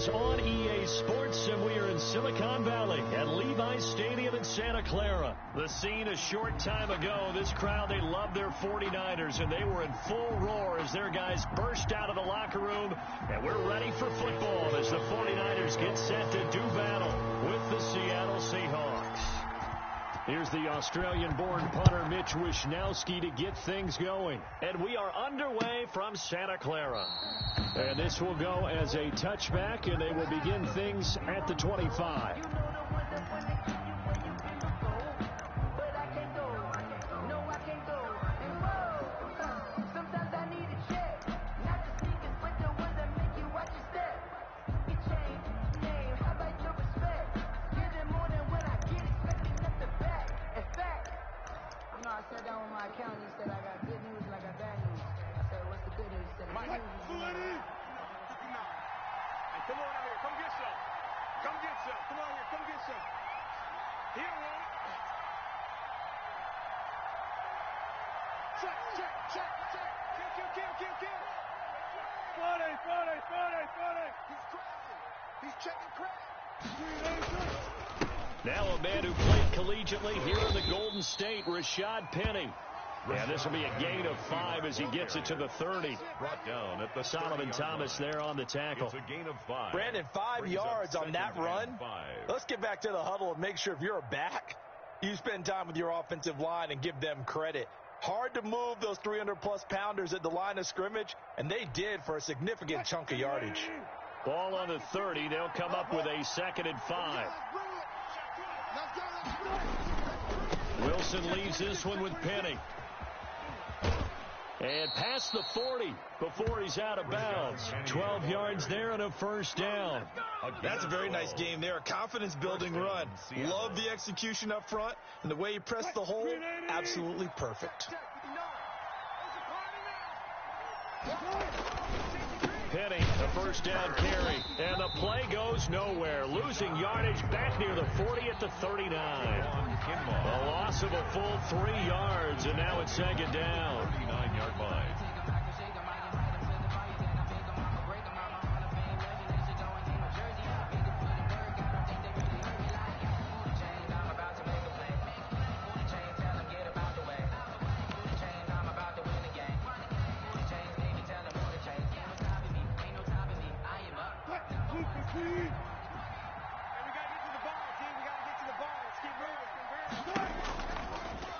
is on EA Sports, and we are in Silicon Valley at Levi's Stadium in Santa Clara. The scene a short time ago, this crowd, they love their 49ers, and they were in full roar as their guys burst out of the locker room, and we're ready for football as the 49ers get set to do battle with the Seattle Seahawks. Here's the Australian-born punter Mitch Wishnowsky to get things going. And we are underway from Santa Clara. And this will go as a touchback, and they will begin things at the 25. Now a man who played collegiately here in the Golden State, Rashad Penny. Yeah, this will be a gain of 5 as he gets it to the 30. Brought down at the Solomon Thomas there on the tackle. It's a gain of 5. Brandon, 5 yards on that run. Let's get back to the huddle and make sure if you're a back, you spend time with your offensive line and give them credit. Hard to move those 300-plus pounders at the line of scrimmage, and they did for a significant chunk of yardage. Ball on the 30. They'll come up with a 2nd and 5. Wilson leaves this one with Penny. And past the 40 before he's out of bounds. 12 yards there and a first down. That's a very nice game there. A confidence-building run. Love the execution up front, and the way he pressed the hole, absolutely perfect. Penny, a first down carry. And the play goes nowhere. Losing yardage back near the 40 at the 39. A loss of a full 3 yards, and now it's 2nd down. 39-yard line.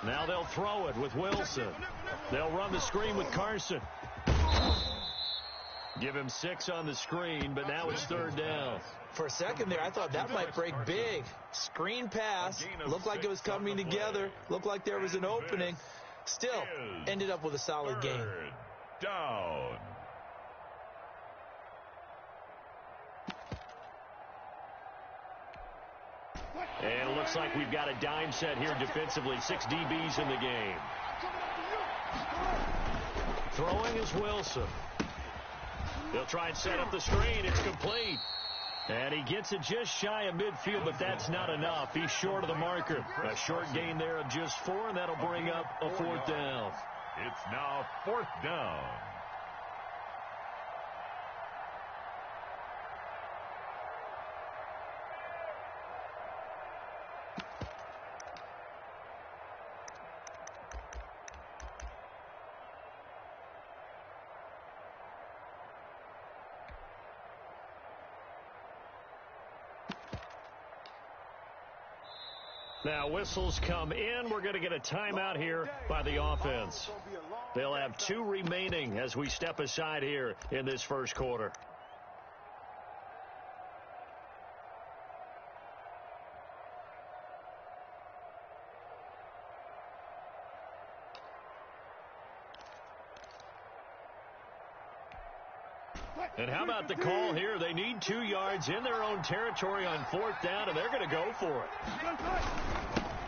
Now they'll throw it with Wilson. They'll run the screen with Carson. Give him 6 on the screen, but now it's 3rd down. For a second there, I thought that might break big. Screen pass. Looked like it was coming together. Looked like there was an opening. Still, ended up with a solid game. Down. And it looks like we've got a dime set here defensively. 6 DBs in the game. Throwing is Wilson. They'll try and set up the screen. It's complete. And he gets it just shy of midfield, but that's not enough. He's short of the marker. A short gain there of just 4, and that'll bring up a 4th down. It's now 4th down. Now whistles come in. We're going to get a timeout here by the offense. They'll have 2 remaining as we step aside here in this first quarter. And how about the call here? They need 2 yards in their own territory on 4th down, and they're going to go for it.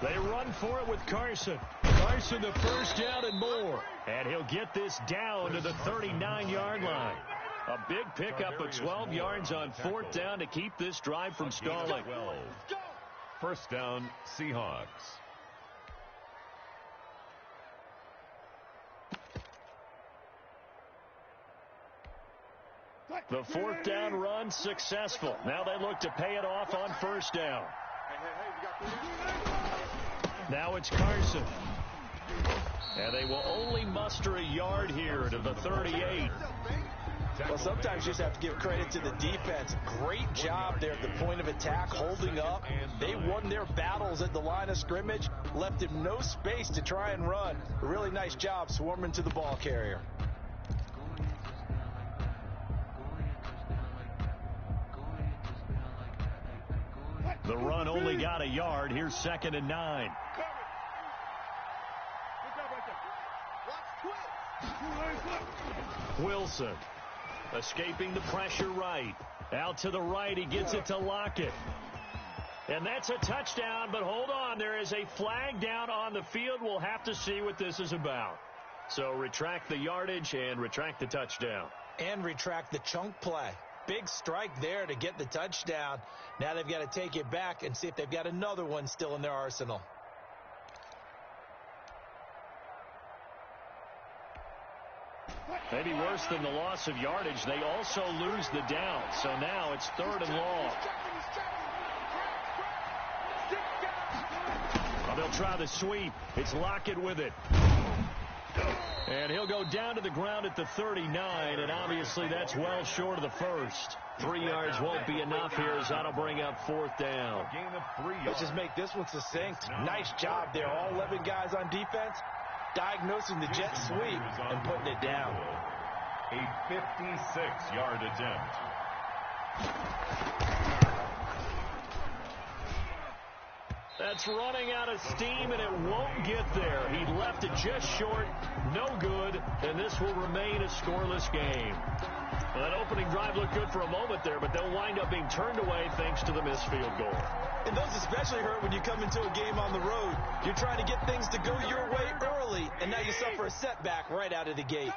They run for it with Carson. Carson the first down and more. And he'll get this down to the 39-yard line. A big pickup of 12 yards on 4th down to keep this drive from stalling. First down, Seahawks. The fourth down run successful. Now they look to pay it off on first down. Now it's Carson. And they will only muster a yard here to the 38. Well, sometimes you just have to give credit to the defense. Great job there at the point of attack, holding up. They won their battles at the line of scrimmage, left him no space to try and run. A really nice job swarming to the ball carrier. The run only got a yard. Here's 2nd and 9. Wilson escaping the pressure right. Out to the right. He gets it to Lockett. And that's a touchdown, but hold on. There is a flag down on the field. We'll have to see what this is about. So retract the yardage and retract the touchdown. And retract the chunk play. Big strike there to get the touchdown. Now they've got to take it back and see if they've got another one still in their arsenal. Maybe worse than the loss of yardage, they also lose the down. So now it's 3rd and long. Well, they'll try the sweep. It's Lockett with it. And he'll go down to the ground at the 39, and obviously that's well short of the first. 3 yards won't be enough here as that'll bring up 4th down. Let's just make this one succinct. Nice job there. All 11 guys on defense diagnosing the jet sweep and putting it down. A 56-yard attempt. That's running out of steam, and it won't get there. He left it just short, no good, and this will remain a scoreless game. Well, that opening drive looked good for a moment there, but they'll wind up being turned away thanks to the missed field goal. And those especially hurt when you come into a game on the road. You're trying to get things to go your way early, and now you suffer a setback right out of the gate.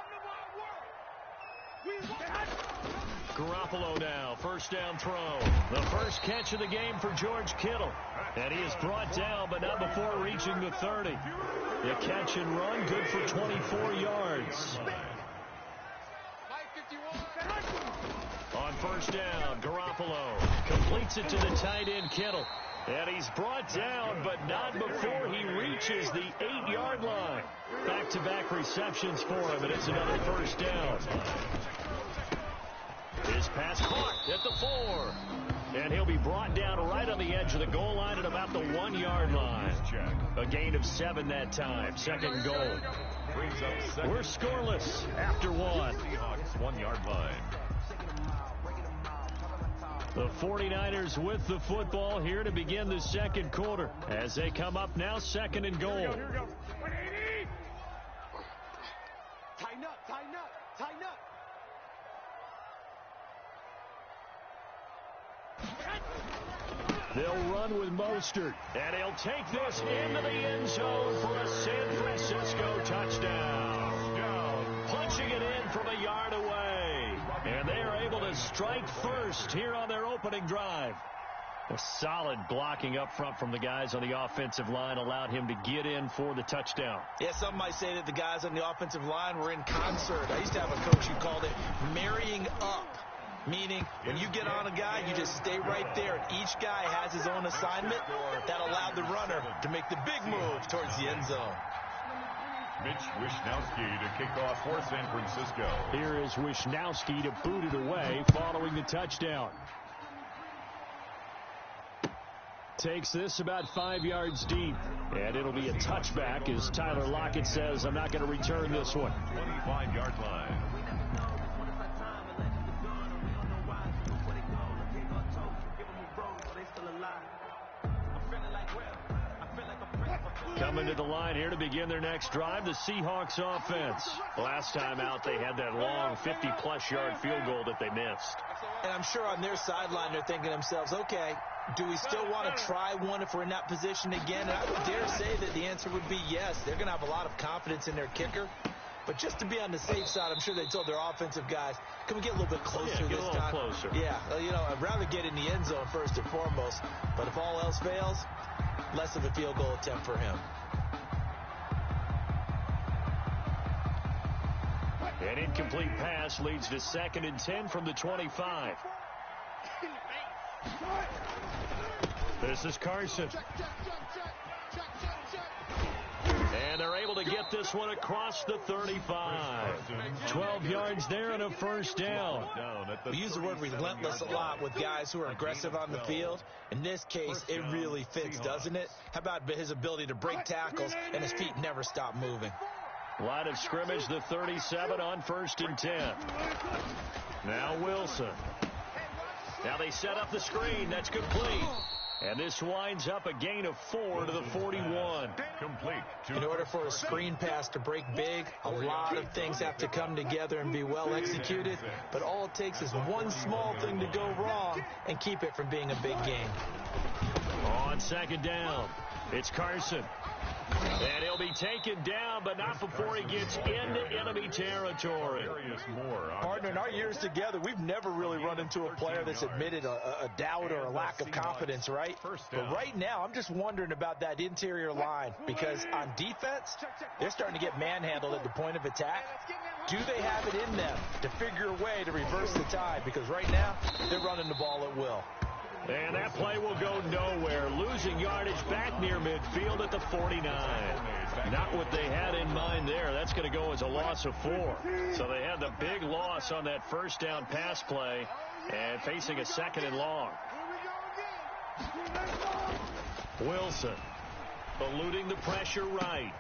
Garoppolo now, first down throw. The first catch of the game for George Kittle. And he is brought down, but not before reaching the 30. The catch and run, good for 24 yards. On first down, Garoppolo completes it to the tight end, Kittle. And he's brought down, but not before he reaches the 8-yard line. Back-to-back receptions for him, and it's another first down. His pass caught at the 4. And he'll be brought down right on the edge of the goal line at about the 1-yard line. A gain of 7 that time. 2nd goal. We're scoreless after 1. Seahawks 1-yard line. The 49ers with the football here to begin the 2nd quarter. As they come up now, 2nd and goal. Here we go. 180. Tighten up, tighten up, tighten up. They'll run with Mostert, and he'll take this into the end zone for a San Francisco touchdown. Punching it in from a yard away. And they are able to strike first here on their opening drive. A solid blocking up front from the guys on the offensive line allowed him to get in for the touchdown. Yeah, some might say that the guys on the offensive line were in concert. I used to have a coach who called it marrying up. Meaning, when you get on a guy, you just stay right there. And each guy has his own assignment that allowed the runner to make the big move towards the end zone. Mitch Wishnowski to kick off for San Francisco. Here is Wishnowski to boot it away following the touchdown. Takes this about 5 yards deep. And it'll be a touchback as Tyler Lockett says, I'm not going to return this one. 25-yard line. Coming to the line here to begin their next drive, the Seahawks offense. Last time out, they had that long 50-plus yard field goal that they missed. And I'm sure on their sideline, they're thinking to themselves, okay, do we still want to try one if we're in that position again? And I would dare say that the answer would be yes. They're going to have a lot of confidence in their kicker. But just to be on the safe side, I'm sure they told their offensive guys, can we get a little bit closer this time? Closer. Yeah, you know, I'd rather get in the end zone first and foremost. But if all else fails, less of a field goal attempt for him. An incomplete pass leads to 2nd and 10 from the 25. This is Carson. And they're able to get this one across the 35. 12 yards there and a first down. We use the word relentless a lot with guys who are aggressive on the field. In this case, it really fits, doesn't it? How about his ability to break tackles and his feet never stop moving? Line of scrimmage, the 37 on 1st and 10. Now Wilson. Now they set up the screen. That's complete. And this winds up a gain of 4 to the 41. Complete. In order for a screen pass to break big, a lot of things have to come together and be well executed. But all it takes is one small thing to go wrong and keep it from being a big game. On 2nd down, it's Carson. And he'll be taken down, but not before he gets into enemy territory. Partner, in our years together, we've never really run into a player that's admitted a doubt or a lack of confidence, right? But right now, I'm just wondering about that interior line, because on defense, they're starting to get manhandled at the point of attack. Do they have it in them to figure a way to reverse the tide? Because right now, they're running the ball at will. And that play will go nowhere. Losing yardage back near midfield at the 49. Not what they had in mind there. That's going to go as a loss of 4. So they had the big loss on that 1st down pass play and facing a 2nd and long. Wilson eluding the pressure right.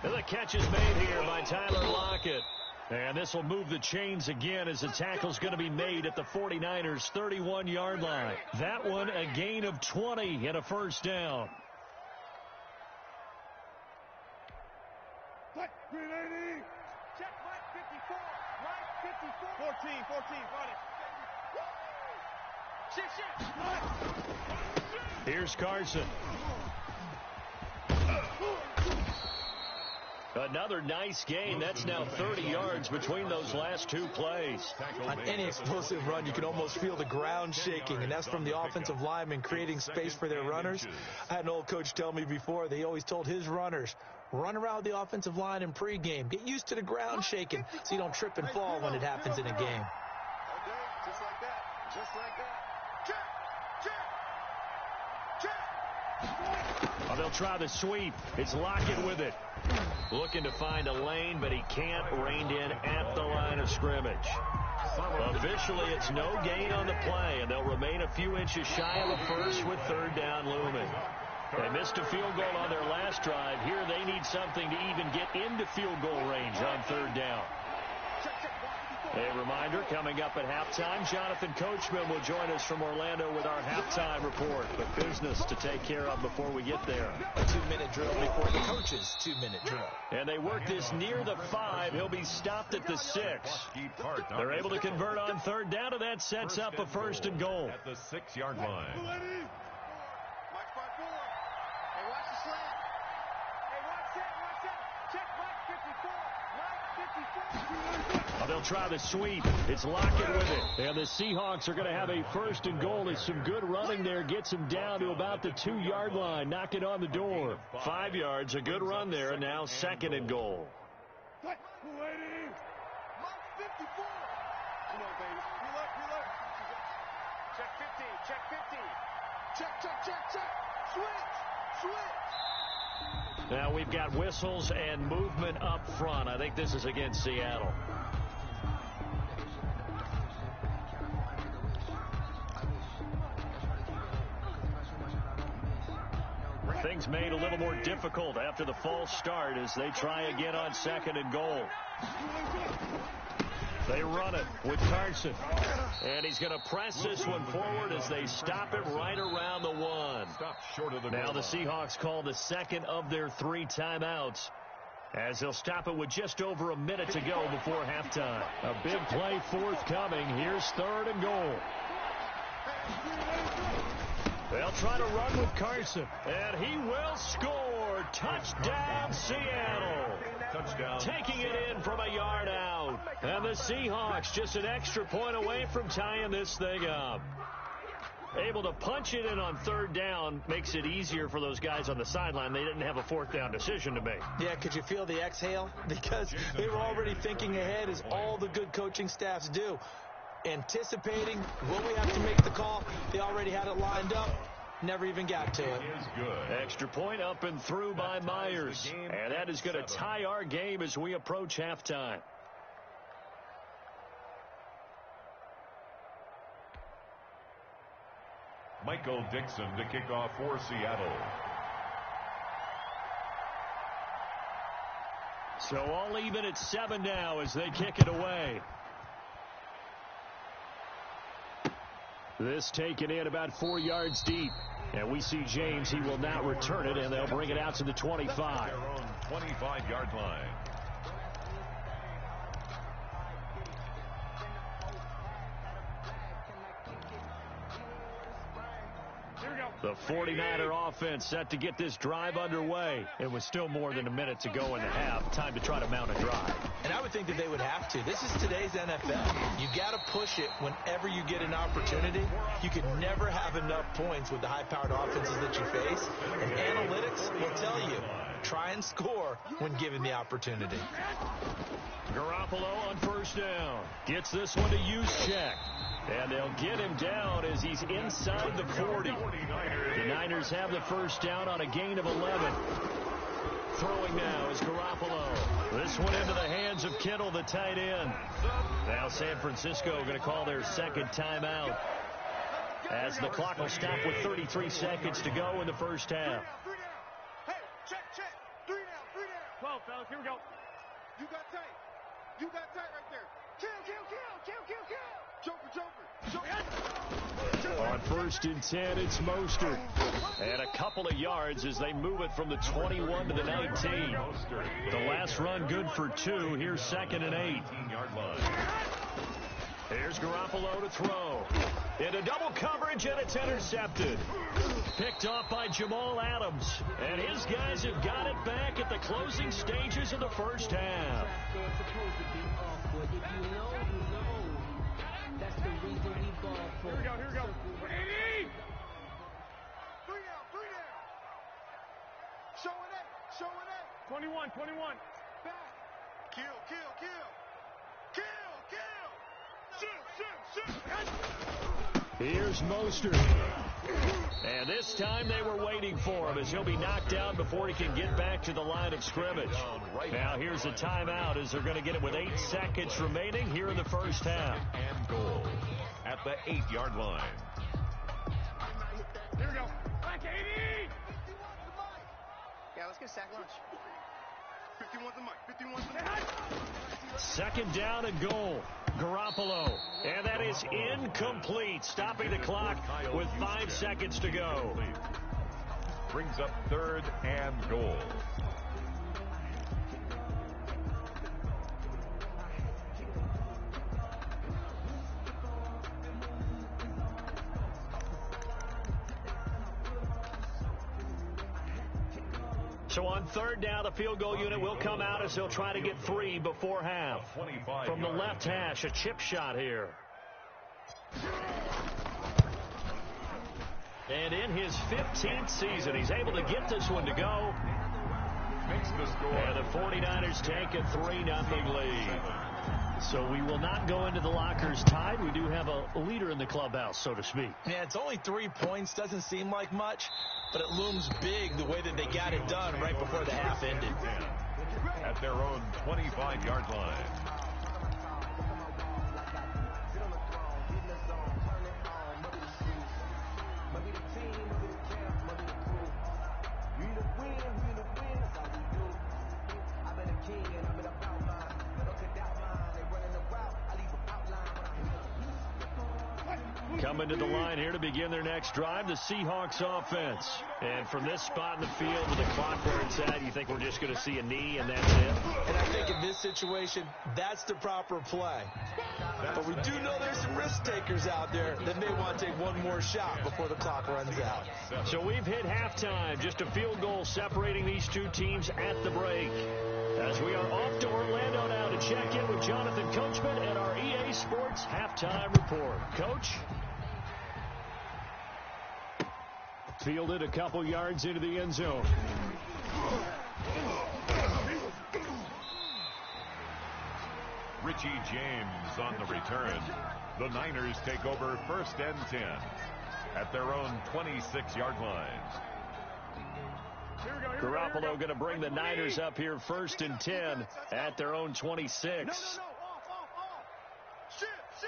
And the catch is made here by Tyler Lockett. And this will move the chains again as the tackle's going to be made at the 49ers' 31-yard line. That one a gain of 20 and a first down. Check, 54. Right, 54. 14, run it. Here's Carson. Another nice gain. That's now 30 yards between those last 2 plays. On any explosive run, you can almost feel the ground shaking, and that's from the offensive linemen creating space for their runners. I had an old coach tell me before, they always told his runners, run around the offensive line in pregame. Get used to the ground shaking so you don't trip and fall when it happens in a game. Okay, just like that. Just like that. Check. Oh, they'll try the sweep. It's Lockett with it. Looking to find a lane, but he can't. Reined in at the line of scrimmage. Officially, it's no gain on the play, and they'll remain a few inches shy of a first with 3rd down looming. They missed a field goal on their last drive. Here they need something to even get into field goal range on 3rd down. A reminder, coming up at halftime, Jonathan Coachman will join us from Orlando with our halftime report. But business to take care of before we get there. A 2-minute drill before the coach's 2-minute drill. And they work this near the 5. He'll be stopped at the 6. They're able to convert on 3rd down, and that sets up a 1st and goal. At the 6-yard line. March by 4. Hey, watch the slant. Hey, watch that. Check right 54. Right 54. They'll try the sweep. It's Lockett with it. And the Seahawks are going to have a 1st and goal. It's some good running there. Gets him down to about the 2-yard line. Knock it on the door. 5 yards. A good run there. And now 2nd and goal. Mark 54. Come on, baby. Reload. Check 50. Check. Switch. Now we've got whistles and movement up front. I think this is against Seattle. Things made a little more difficult after the false start as they try again on 2nd and goal. They run it with Carson. And he's going to press this one forward as they stop it right around the 1. Now the Seahawks call the 2nd of their 3 timeouts, as they'll stop it with just over a minute to go before halftime. A big play forthcoming. Here's 3rd and goal. They'll try to run with Carson, and he will score. Touchdown, Seattle. Touchdown. Taking it in from a yard out. And the Seahawks just an extra point away from tying this thing up. Able to punch it in on third down makes it easier for those guys on the sideline. They didn't have a fourth down decision to make. Yeah, could you feel the exhale? Because they were already thinking ahead, as all the good coaching staffs do. Anticipating, will we have to make the call? They already had it lined up. Never even got to it. Extra point up and through by Myers. And that is going to tie our game as we approach halftime. Michael Dixon to kick off for Seattle. So all even at 7 now as they kick it away. This taken in about 4 yards deep. And we see James. He will now return it, and they'll bring it out to the 25. Their own 25-yard line. The 49er offense set to get this drive underway. It was still more than a minute to go in the half. Time to try to mount a drive. And I would think that they would have to. This is today's NFL. You got to push it whenever you get an opportunity. You can never have enough points with the high-powered offenses that you face. And analytics will tell you, try and score when given the opportunity. Garoppolo on first down. Gets this one to Juszczyk. And they'll get him down as he's inside the 40. The Niners have the first down on a gain of 11. Throwing now is Garoppolo. This one into the hands of Kittle, the tight end. Now San Francisco going to call their second timeout as the clock will stop with 33 seconds to go in the first half. Hey, check. 3 down. 12, fellas, here we go. You got tight right there. Kill. Joker. On first and 10, it's Mostert. And a couple of yards as they move it from the 21 to the 19. The last run good for 2. Here's 2nd and 8. Here's Garoppolo to throw. Into double coverage, and it's intercepted. Picked off by Jamal Adams. And his guys have got it back at the closing stages of the first half. Here we go. 80! 3 down. Showing 8. 21. Back. Kill. Shoot. Here's Mostert. And this time they were waiting for him as he'll be knocked down before he can get back to the line of scrimmage. Now here's a timeout as they're going to get it with 8 seconds remaining here in the first half. And goal at the 8-yard line. Here we go. Back 80! Yeah, let's get a sack lunch. 51's the mic. Second down and goal. Garoppolo. And that is incomplete. Stopping the clock with 5 seconds to go. Brings up 3rd and goal. So on third down, the field goal unit will come out as they'll try to get 3 before half. From the left hash, a chip shot here. And in his 15th season, he's able to get this one to go. Makes the score. And the 49ers take a 3-0 lead. So we will not go into the lockers tied. We do have a leader in the clubhouse, so to speak. Yeah, it's only 3 points. Doesn't seem like much, but it looms big the way that they got it done right before the half ended. At their own 25-yard line. Coming to the line here to begin their next drive, the Seahawks offense. And from this spot in the field with the clock where it's at, you think we're just going to see a knee and that's it? And I think in this situation, that's the proper play. But we do know there's some risk takers out there that may want to take one more shot before the clock runs out. So we've hit halftime. Just a field goal separating these two teams at the break. As we are off to Orlando now to check in with Jonathan Coachman and our EA Sports halftime report. Coach? Fielded a couple yards into the end zone. Richie James on the return. The Niners take over 1st and 10 at their own 26-yard line. Garoppolo going to bring the Niners up here 1st and 10 at their own 26. No. Off. Shift.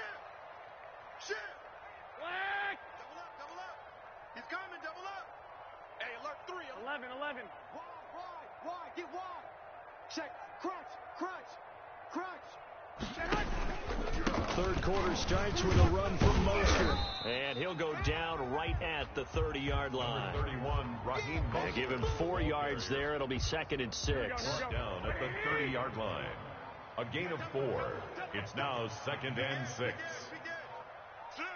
Black. Double up. He's coming, double up. Hey, alert 3. 11. Wide. Get wide. Check. Crunch. Third quarter starts with a run from Mostert. And he'll go down right at the 30-yard line. 31, Raheem Mostert. And give him 4 yards there. It'll be 2nd and 6. Down at the 30-yard line. A gain of 4. It's now 2nd and 6. Shift.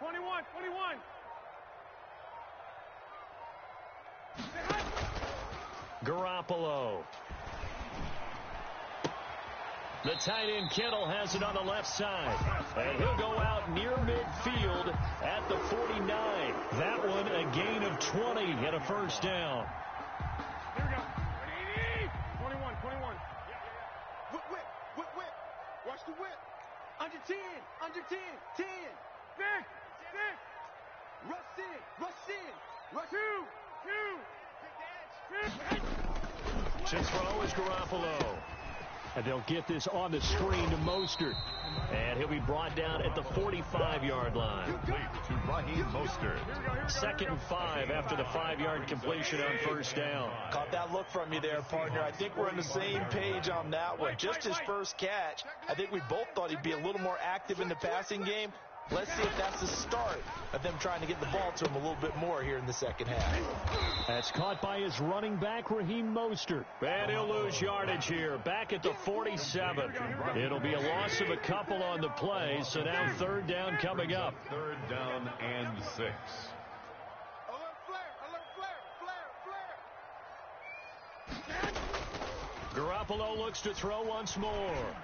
21. Garoppolo. The tight end Kittle has it on the left side. And he'll go out near midfield at the 49. That one a gain of 20 and a first down. Here we go. 21. Whip. Watch the whip. Under 10. 10. 6. Rush in. To throw is Garoppolo. And they'll get this on the screen to Mostert. And he'll be brought down at the 45-yard line. Complete to Raheem Mostert. 2nd and 5 after the 5-yard completion on first down. Caught that look from you there, partner. I think we're on the same page on that one. Just his first catch. I think we both thought he'd be a little more active in the passing game. Let's see if that's the start of them trying to get the ball to him a little bit more here in the second half. That's caught by his running back, Raheem Mostert. And he'll lose yardage here, back at the 47. It'll be a loss of a couple on the play, so now 3rd down coming up. 3rd down and 6. Alert flare. Garoppolo looks to throw once more.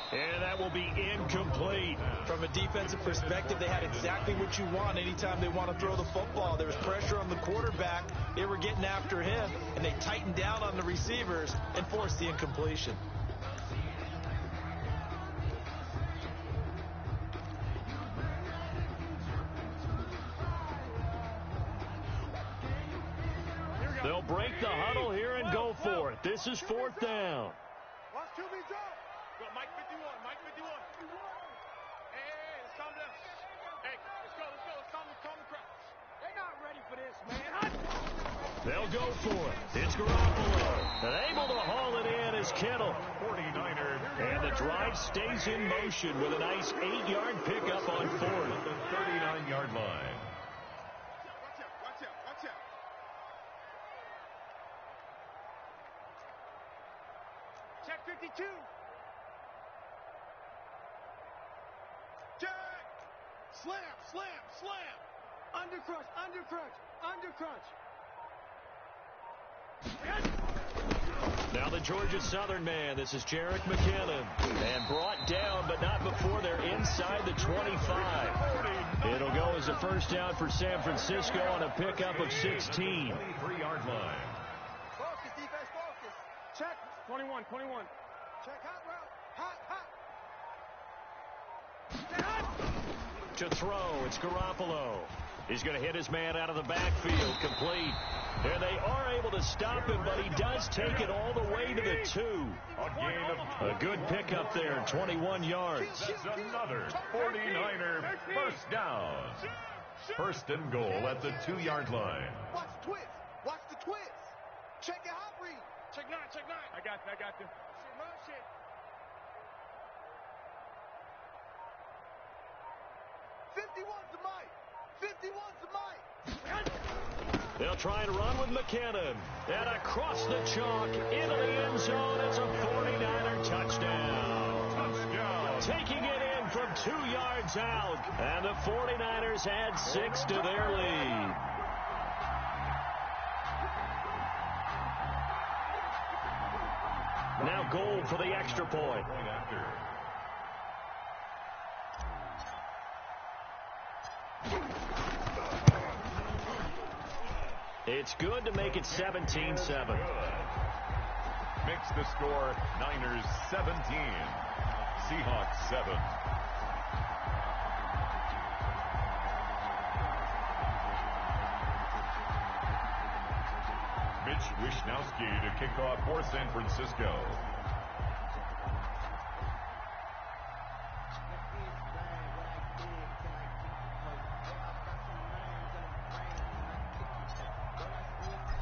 And that will be incomplete. From a defensive perspective, they had exactly what you want anytime they want to throw the football. There was pressure on the quarterback. They were getting after him, and they tightened down on the receivers and forced the incompletion. They'll break the huddle here and go for it. This is 4th down. Watch QB's up. Go, Mike 51. Hey, let's calm down. Hey, let's go. Let's calm the crowd. They're not ready for this, man. They'll go for it. It's Garoppolo. And able to haul it in is Kittle. 49er. And the drive stays in motion with a nice 8-yard pickup on 4th. At the 39-yard line. Watch out. Check 52. Check. Slam. Undercrunch. Now the Georgia Southern man. This is Jerick McKinnon. And brought down, but not before they're inside the 25. It'll go as a first down for San Francisco on a pickup of 16. 23-yard line. Focus, defense, focus. Check. 21. Check hot route. Hot. To throw, it's Garoppolo. He's going to hit his man out of the backfield, complete. And they are able to stop him, but he does take it all the way to the 2. A good pickup there, 21 yards. That's another 49er first down. 1st and goal at the 2-yard line. Watch the twist. Check your hot read. Check 9. I got you. Run shit. They'll try and run with McKinnon. And across the chalk into the end zone. It's a 49er touchdown. Taking it in from 2 yards out. And the 49ers add 6 to their lead. Now goal for the extra point. It's good to make it 17-7. Makes the score Niners 17, Seahawks 7. Mitch Wishnowsky to kick off for San Francisco.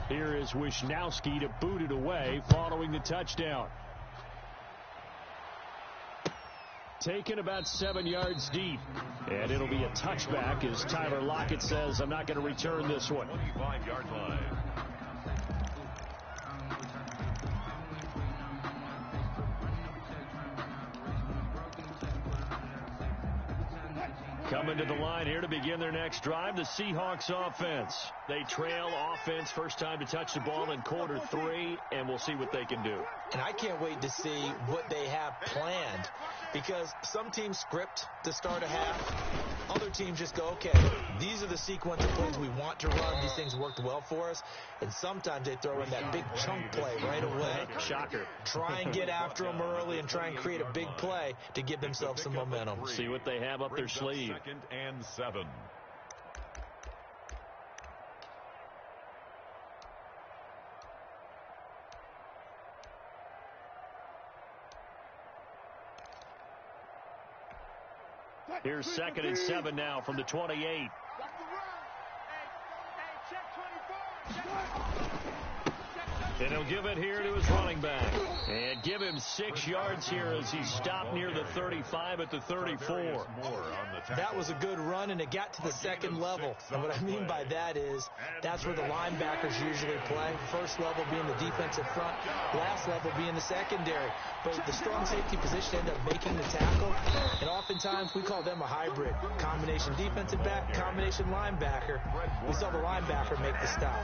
Here is Wishnowsky to boot it away following the touchdown. Taken about 7 yards deep. And it'll be a touchback as Tyler Lockett says, I'm not going to return this one. 25-yard line. Coming to the line here to begin their next drive, the Seahawks offense. They trail offense first time to touch the ball in quarter 3, and we'll see what they can do. And I can't wait to see what they have planned, because some teams script to start a half. Other teams just go, okay, these are the sequence of plays we want to run. These things worked well for us. And sometimes they throw in that big chunk play right away. Shocker. Try and get after them early and try and create a big play to give themselves some momentum. See what they have up their sleeve. 2nd and 7. Here's 2nd and 7 now from the 28. And he'll give it here to his running back. And give him 6 yards here as he stopped near the 35 at the 34. That was a good run, and it got to the second level. And what I mean by that is that's where the linebackers usually play. First level being the defensive front, last level being the secondary. But the strong safety position ended up making the tackle. And oftentimes we call them a hybrid. Combination defensive back, combination linebacker. We saw the linebacker make the stop.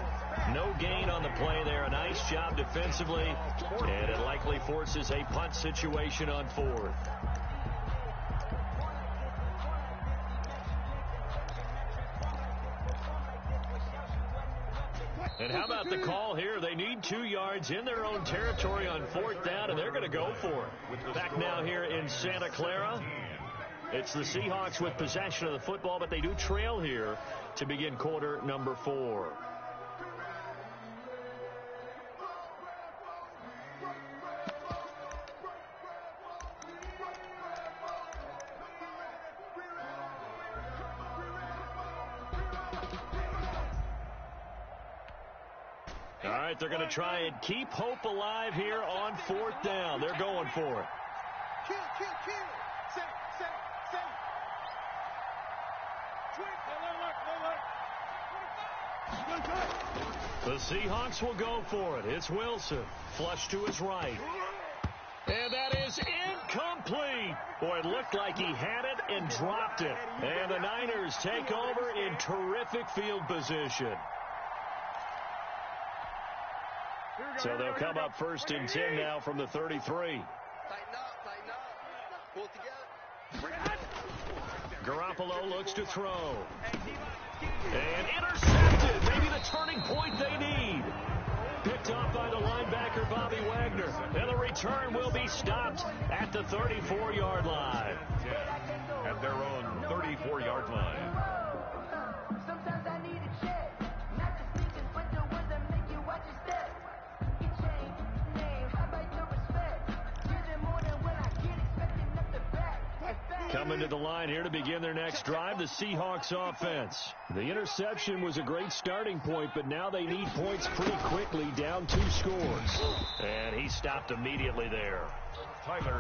No gain on the play there. A nice job defensively. And it likely forces a punt situation on 4th. And how about the call here? They need 2 yards in their own territory on 4th down, and they're going to go for it. Back now here in Santa Clara. It's the Seahawks with possession of the football, but they do trail here to begin quarter number 4. All right, they're going to try and keep hope alive here on 4th down. They're going for it. Kill. The Seahawks will go for it. It's Wilson. Flush to his right. And that is incomplete. Boy, it looked like he had it and dropped it. And the Niners take over in terrific field position. So they'll come up 1st and 10 now from the 33. Tighten up. Pull together. Garoppolo looks to throw. And intercepted. Maybe the turning point they need. Picked off by the linebacker, Bobby Wagner. And the return will be stopped at the 34-yard line. At their own 34-yard line. Coming to the line here to begin their next drive, the Seahawks offense. The interception was a great starting point, but now they need points pretty quickly, down 2 scores. And he stopped immediately there.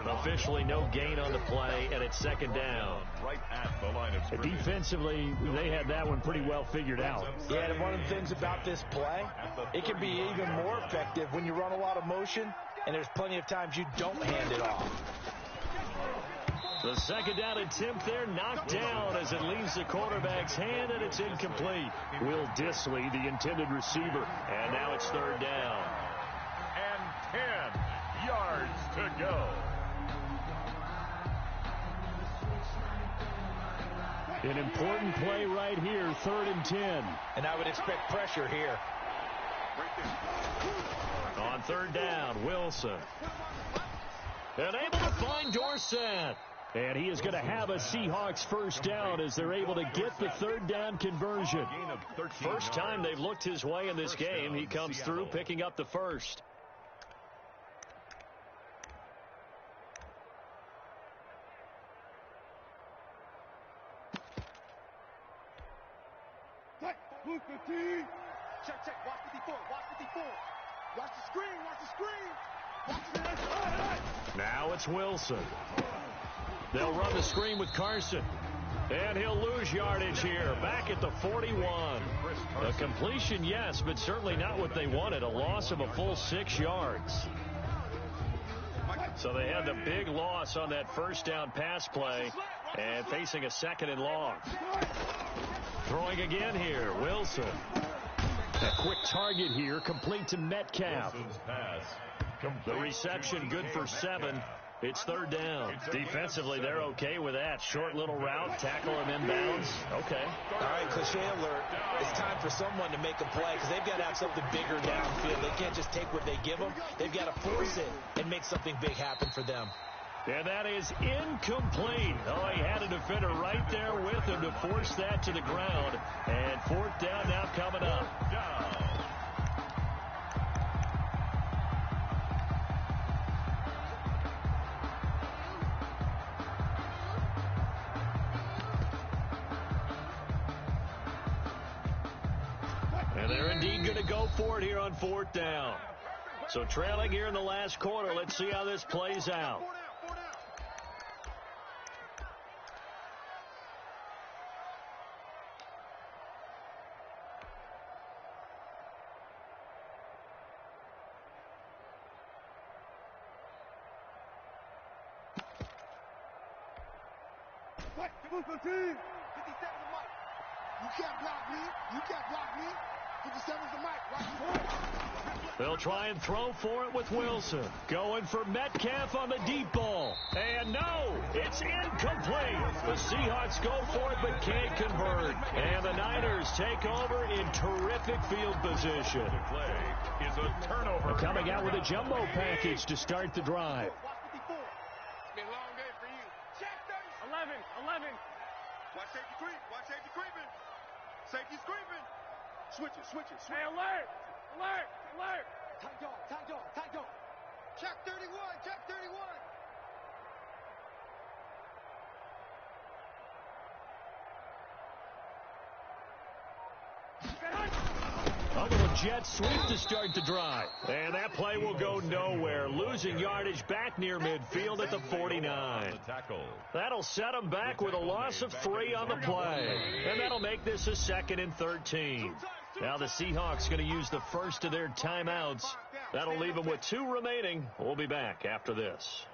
Officially no gain on the play, and it's 2nd down. Right at the line of scrimmage. Defensively, they had that one pretty well figured out. Yeah, and one of the things about this play, it can be even more effective when you run a lot of motion, and there's plenty of times you don't hand it off. The 2nd down attempt there knocked down as it leaves the quarterback's hand, and it's incomplete. Will Dissly, the intended receiver, and now it's 3rd down. And 10 yards to go. An important play right here, 3rd and 10. And I would expect pressure here. On third down, Wilson. And able to find Dorsett. And he is going to have a Seahawks first down as they're able to get the third down conversion. First time they've looked his way in this game. He comes through picking up the first. Check. Watch 54. Watch 54. Watch the screen. Watch the screen. Watch the... Now it's Wilson. They'll run the screen with Carson. And he'll lose yardage here. Back at the 41. A completion, yes, but certainly not what they wanted. A loss of a full 6 yards. So they had the big loss on that first down pass play and facing a second and long. Throwing again here, Wilson. A quick target here, complete to Metcalf. The reception good for 7. It's third down. Defensively, they're okay with that. Short little route, tackle him inbounds. Okay. All right, cliche alert. It's time for someone to make a play because they've got to have something bigger downfield. They can't just take what they give them. They've got to force it and make something big happen for them. And that is incomplete. Oh, he had a defender right there with him to force that to the ground. And fourth down now coming up. And they're indeed going to go for it here on fourth down. So trailing here in the last quarter. Let's see how this plays out. Move the team. 57's the mic. You can't block me. You can't block me. 57's the mic. Right. They'll try and throw for it with Wilson. Going for Metcalf on the deep ball. And no, it's incomplete. The Seahawks go for it but can't convert. And the Niners take over in terrific field position. The play is a turnover. Coming out with a jumbo package to start the drive. It's been a long day for you. Check 30. 11. Watch safety creep. Watch safety creeping. Safety's creeping. Switch it. Hey, alert. Tight dog. Check 31. A little jet sweep to start the drive. And that play will go nowhere. Losing yardage back near midfield at the 49. That'll set them back with a loss of 3 on the play. And that'll make this a 2nd and 13. Now the Seahawks going to use the first of their timeouts. That'll leave them with 2 remaining. We'll be back after this.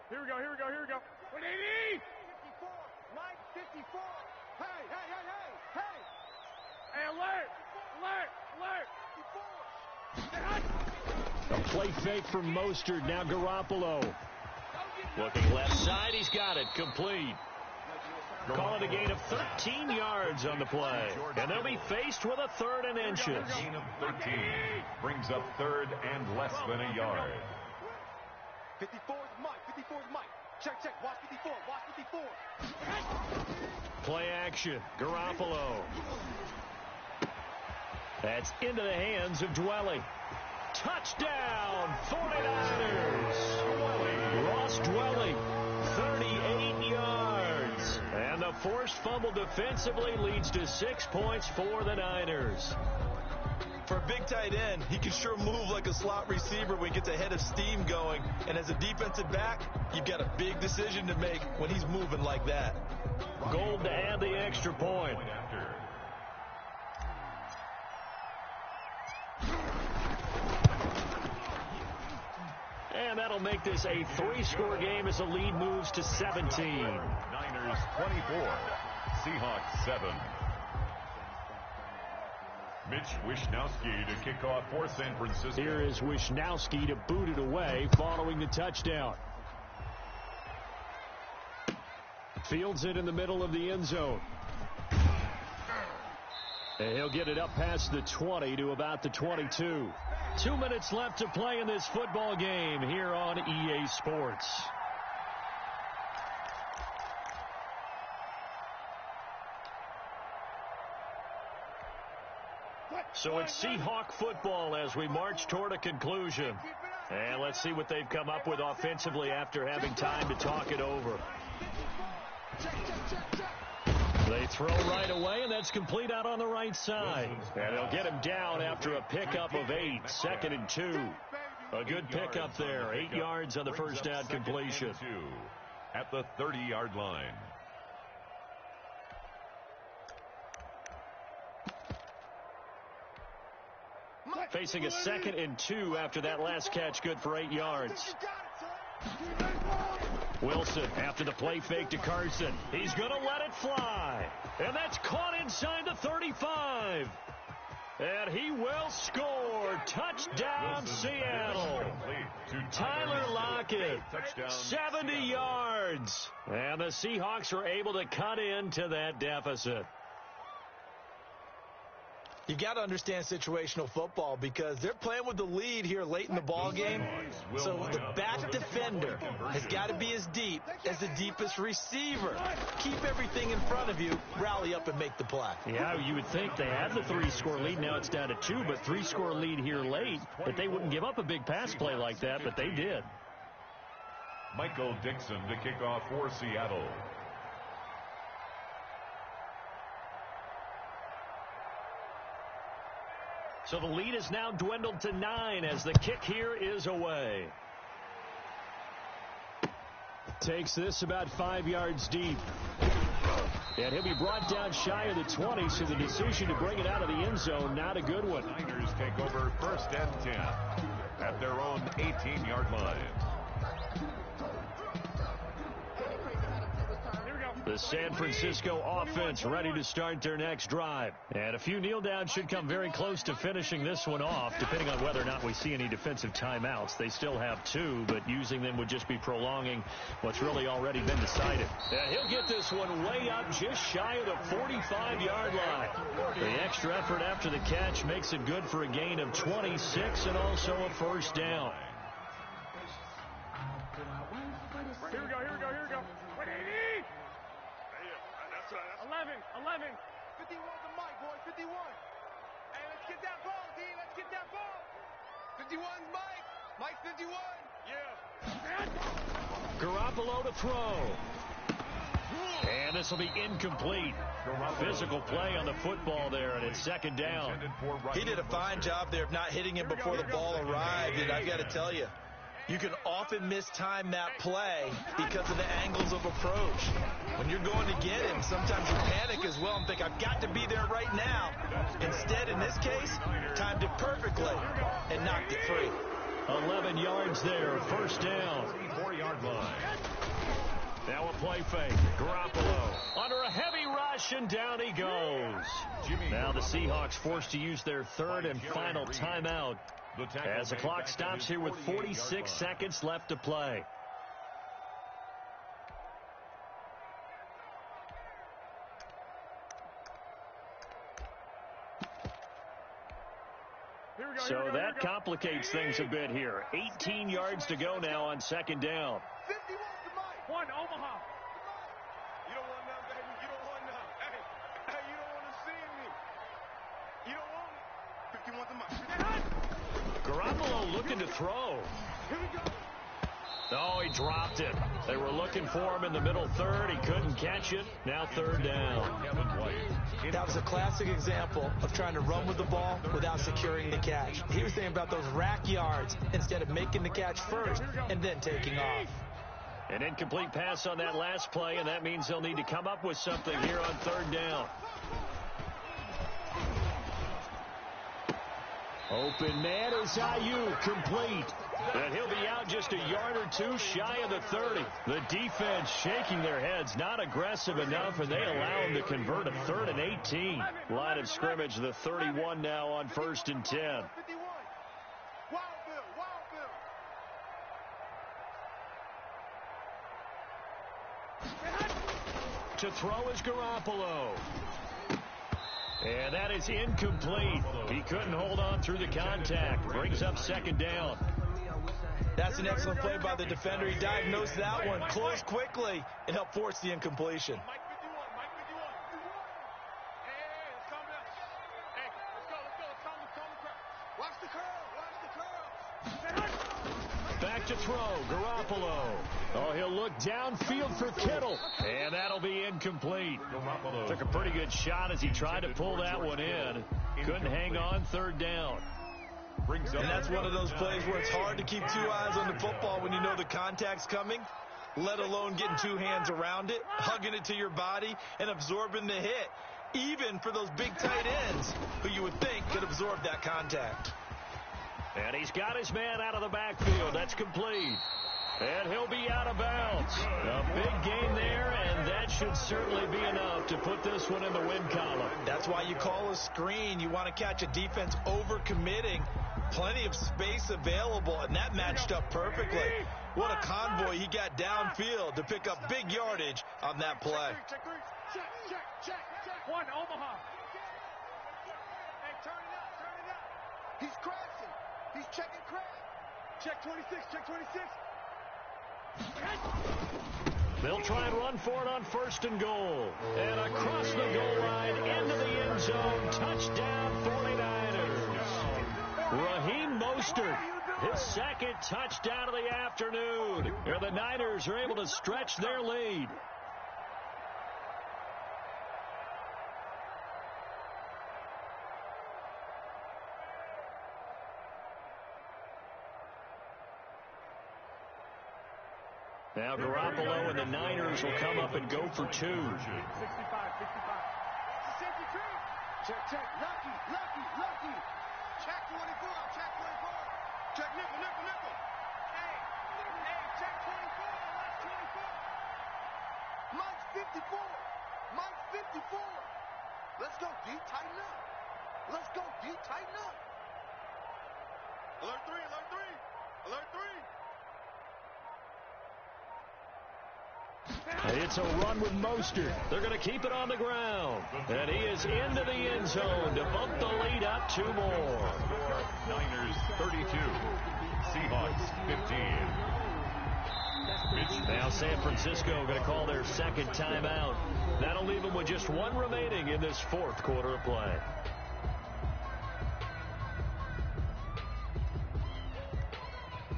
Here we go. What do you need? 54. Mike, 54. Hey. Hey, alert. A play fake from Mostert. Now Garoppolo. Looking left side. He's got it. Complete. Calling a gain of 13 yards on the play. And they'll be faced with a 3rd and inches. Gain of 13 brings up 3rd and less than a yard. 54's Mike. Check. Watch 54. Play action. Garoppolo. That's into the hands of Dwelly. Touchdown, 49ers. Ross Dwelly, 38 yards. And the forced fumble defensively leads to 6 points for the Niners. For a big tight end, he can sure move like a slot receiver when he gets a head of steam going. And as a defensive back, you've got a big decision to make when he's moving like that. Gold to add the extra point. And that'll make this a 3-score game as the lead moves to 17. Niners 24, Seahawks 7. Mitch Wishnowsky to kick off for San Francisco. Here is Wishnowsky to boot it away following the touchdown. Fields it in the middle of the end zone. And he'll get it up past the 20 to about the 22. 2 minutes left to play in this football game here on EA Sports. So it's Seahawk football as we march toward a conclusion. And let's see what they've come up with offensively after having time to talk it over. They throw right away, and that's complete out on the right side. And they'll get him down after a pickup of 8, 2nd and 2. A good pickup there, 8 yards on the first down completion. At the 30-yard line. Facing a 2nd and 2 after that last catch, good for 8 yards. Wilson after the play fake to Carson. He's going to let it fly. And that's caught inside the 35. And he will score. Touchdown, Seattle. Tyler Lockett, 70 yards. And the Seahawks are able to cut into that deficit. You got to understand situational football because they're playing with the lead here late in the ball game. So the back defender has got to be as deep as the deepest receiver. Keep everything in front of you, rally up and make the play. Yeah, you would think they had the 3-score lead. Now it's down to 2, but 3-score lead here late. That they wouldn't give up a big pass play like that, but they did. Michael Dixon to kick off for Seattle. So the lead is now dwindled to 9 as the kick here is away. Takes this about 5 yards deep. And he'll be brought down shy of the 20, so the decision to bring it out of the end zone, not a good one. Niners take over 1st and 10 at their own 18-yard line. The San Francisco offense ready to start their next drive. And a few kneel downs should come very close to finishing this one off, depending on whether or not we see any defensive timeouts. They still have 2, but using them would just be prolonging what's really already been decided. And he'll get this one way up just shy of the 45-yard line. The extra effort after the catch makes it good for a gain of 26 and also a first down. Here we go. 11. 51's the mic, boys. 51. Hey, let's get that ball, D. Let's get that ball. 51's Mike. Mike's 51. Yeah. Garoppolo to throw. And this will be incomplete. Physical play on the football there, and it's 2nd down. He did a fine job there of not hitting him before the ball arrived, and I've got to tell you, you can often mistime that play because of the angles of approach. When you're going to get him, sometimes you panic as well and think, I've got to be there right now. Instead, in this case, timed it perfectly and knocked it free. 11 yards there, first down. 34-yard line. Now a play fake. Garoppolo under a heavy rush, and down he goes. Now the Seahawks forced to use their 3rd and final timeout as the clock stops here with 46 seconds left to play. So that complicates things a bit here. 18 yards to go now on 2nd down. 51's the mic. 1, Omaha. You don't want none, baby. You don't want none. Hey, you don't want to see me. You don't want it. 51's the mic. Garoppolo looking to throw. Here we go. Oh, he dropped it. They were looking for him in the middle 3rd. He couldn't catch it. Now 3rd down. That was a classic example of trying to run with the ball without securing the catch. He was thinking about those rack yards instead of making the catch first and then taking off. An incomplete pass on that last play, and that means they'll need to come up with something here on 3rd down. Open man is Ayuk, complete. And he'll be out just a yard or 2 shy of the 30. The defense shaking their heads, not aggressive enough, and they allow him to convert a 3rd and 18. Line of scrimmage, the 31 now on 1st and 10. 51. Wild Bill. To throw is Garoppolo. And that is incomplete. He couldn't hold on through the contact. Brings up second down. That's an excellent play by the defender. He diagnosed that one, closed quickly, and helped force the incompletion. Back to throw, Garoppolo. Oh, he'll look downfield for Kittle. And that'll be incomplete. Took a pretty good shot as he tried to pull that one in. Couldn't hang on third down. And that's one of those plays where it's hard to keep two eyes on the football when you know the contact's coming, let alone getting two hands around it, hugging it to your body, and absorbing the hit, even for those big tight ends who you would think could absorb that contact. And he's got his man out of the backfield. That's complete. And he'll be out of bounds. A big gain there, and that should certainly be enough to put this one in the win column. That's why you call a screen. You want to catch a defense over-committing. Plenty of space available, and that matched up perfectly. What a convoy he got downfield to pick up big yardage on that play. Check. One, Omaha. Hey, turn it up. He's crashing. He's checking crash. Check 26. They'll try and run for it on first and goal. And across the goal line, into the end zone, touchdown 49ers. Raheem Mostert, his second touchdown of the afternoon. And the Niners are able to stretch their lead. Now Garoppolo and the Niners will come up and go for two. 65. Check. Lucky. Check 24. Check nickel. Hey, check 24. Left 24. Mike's 54. Let's go, D. Tighten up. Alert 3. It's a run with Mostert. They're going to keep it on the ground. And he is into the end zone to bump the lead up two more. Niners 32, Seahawks 15. Now San Francisco going to call their second timeout. That'll leave them with just one remaining in this fourth quarter of play.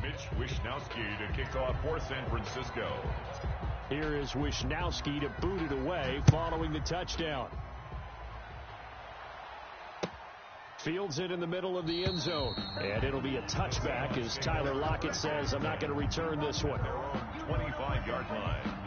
Mitch Wishnowsky to kick off for San Francisco. Here is Wishnowsky to boot it away following the touchdown. Fields it in the middle of the end zone. And it'll be a touchback as Tyler Lockett says, I'm not going to return this one. Their own 25-yard line.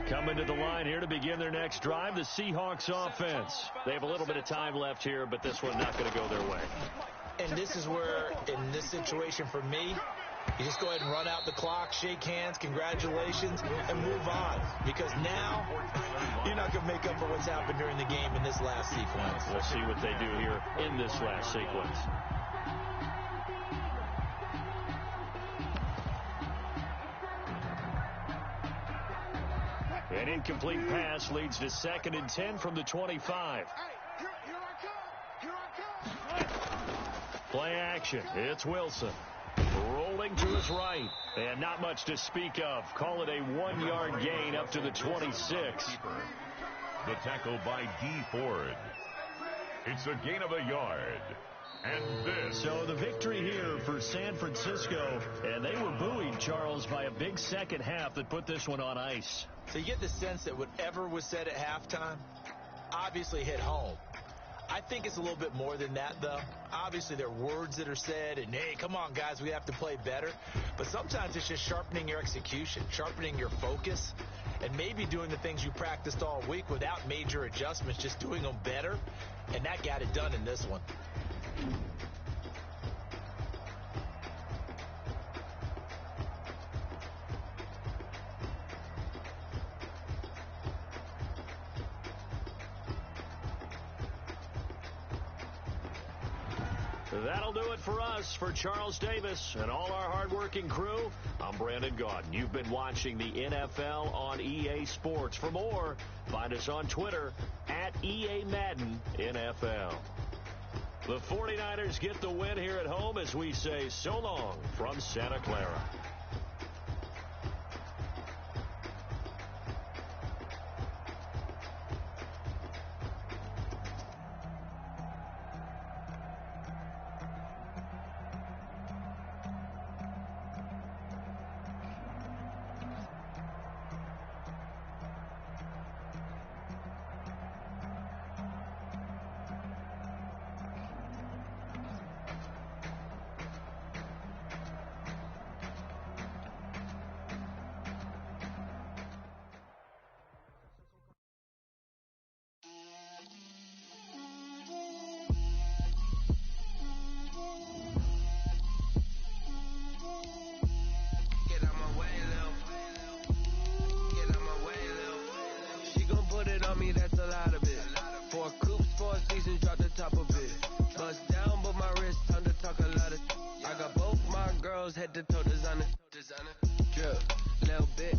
Coming to the line here to begin their next drive, the Seahawks offense. They have a little bit of time left here, but this one's not going to go their way. And this is where, in this situation for me, you just go ahead and run out the clock, shake hands, congratulations, and move on. Because now, you're not going to make up for what's happened during the game in this last sequence. We'll see what they do here in this last sequence. An incomplete pass leads to 2nd and 10 from the 25. Here I come. Play action. It's Wilson. Rolling to his right. And not much to speak of. Call it a 1-yard gain up to the 26. The tackle by D. Ford. It's a gain of a yard. And this. So the victory here for San Francisco. And they were buoyed, Charles, by a big second half that put this one on ice. So you get the sense that whatever was said at halftime obviously hit home. I think it's a little bit more than that, though. Obviously, there are words that are said, and, hey, come on, guys, we have to play better. But sometimes it's just sharpening your execution, sharpening your focus, and maybe doing the things you practiced all week without major adjustments, just doing them better. And that got it done in this one. That'll do it for us. For Charles Davis and all our hardworking crew, I'm Brandon Gaudin. You've been watching the NFL on EA Sports. For more, find us on Twitter at EA Madden NFL. The 49ers get the win here at home as we say so long from Santa Clara. Head to toe designer, drip, little bit,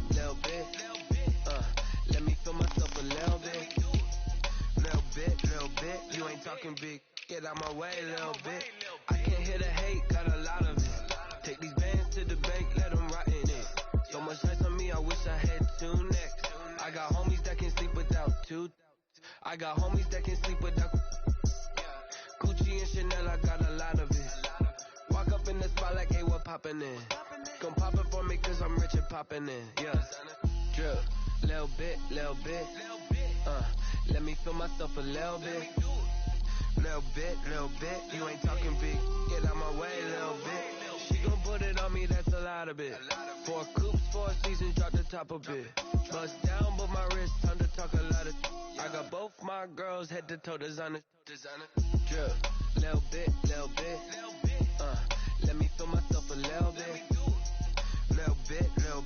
let me feel myself a little bit, you ain't talking big, get out my way, little bit, I can't hear the hate, got a lot of it, take these bands to the bank, let them rot in it, so much ice on me, I wish I had 2 necks, I got homies that can sleep without 2, I got homies that can sleep without, Gucci and Chanel, I got a lot of it. Walk up in the spot like, hey, what poppin' in? Gon' pop it for me cause I'm rich and poppin' in, yeah. Drip, little bit, let me feel myself a little bit. Little bit, you ain't talking big, get out my way, little bit. She gon' put it on me, that's a lot of it. 4 coops, 4 seasons, drop the top a bit. Bust down, but my wrist, time to talk a lot of. I got both my girls, head to toe designer. Drip, little bit, let me feel myself a little bit. Little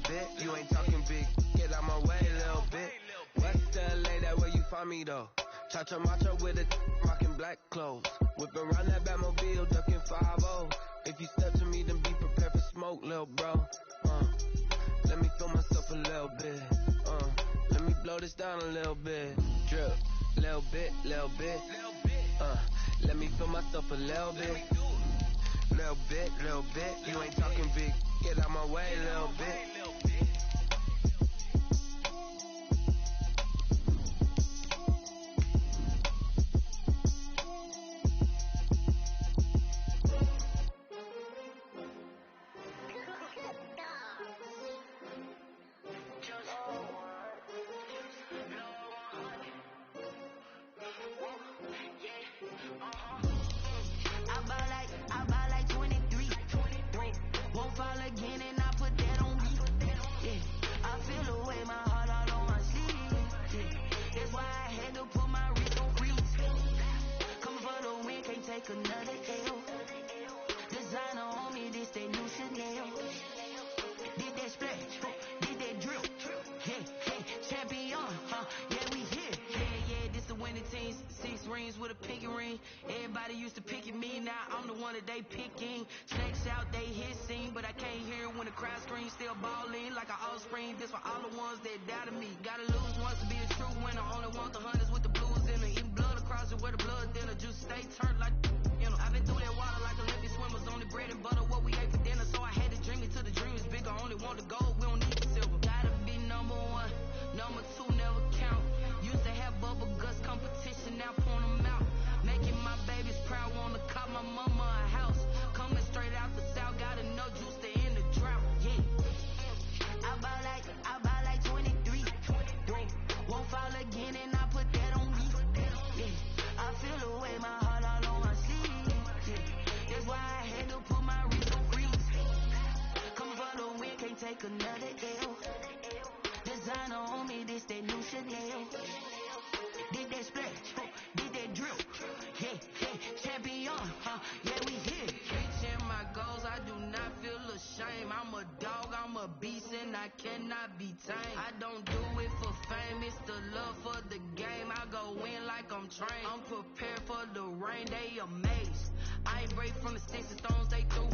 bit, you ain't talking big, get out my way, little bit. West LA, that where you find me though. Cha-cha macha with it, rockin' black clothes. Whippin' around that Batmobile, duckin' 5-0. If you step to me, then be prepared for smoke, little bro. Let me feel myself a little bit. Let me blow this down a little bit. Drip, little bit, let me feel myself a little bit. Little bit, you ain't talking big, get out my way, little bit. I buy like 23. Won't fall again and I put that on me. Yeah, I feel the way my heart all on my sleeve. Yeah, that's why I had to put my wrist on freeze. Coming for the win, can't take another L. Designer on me, this that new Chanel. Did that splash, did that drill. Yeah, champion, yeah, we here. Yeah, this the winning team. 6 rings with a pinky ring. Everybody used to pick at me, now I'm the one that they picking. Checks out, they hit scene, but I can't hear when the crowd screams. Still ballin' like an offspring. This for all the ones that doubted me. Gotta lose once to be a true winner. Only want the hunters with the blues in it. Eating blood across it where the blood thinner. Juice stay turned like, you know. I've been through that water like Olympic swimmers. Only bread and butter, what we ate for dinner. So I had to dream it till the dream is bigger. Only want the gold, we don't need the silver. Gotta be number 1, number 2 never count. Used to have bubble guts competition, now point them out. Making my babies proud, wanna call my mama a house. Coming straight out the south, gotta know juice to end the drought. Yeah, I buy like 23. Won't fall again and I put that on me. Yeah, I feel the way my heart all on my sleeve. Yeah, that's why I had to put my wrist on freeze. Come for the win, can't take another L. Designer on me, this that new Chanel. Did that splash, did that drill. Yeah, champion, yeah, we here. Reaching my goals, I do not feel ashamed. I'm a dog, I'm a beast, and I cannot be tamed. I don't do it for fame, it's the love for the game. I go in like like I'm trained. I'm prepared for the rain, they amazed. I ain't break from the sticks and stones they threw.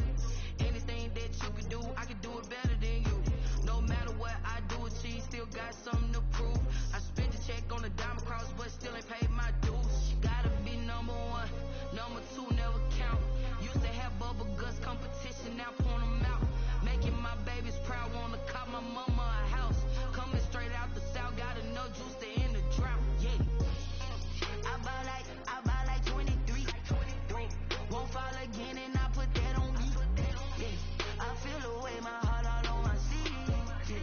Anything that you can do, I can do it better than you. No matter what I do, achieve, still got something to prove. I spent the check on the diamond cross, but still ain't paid my dues. Gotta be number one, number two never count. Used to have bubble guts competition, now point them out. Making my babies proud, wanna cop my mama a house. Coming straight out the south, got enough juice to end the drought. Yeah. I buy like 23. Won't fall again and I put that on me. Yeah. I feel the way, my heart all on my sleeve. Yeah.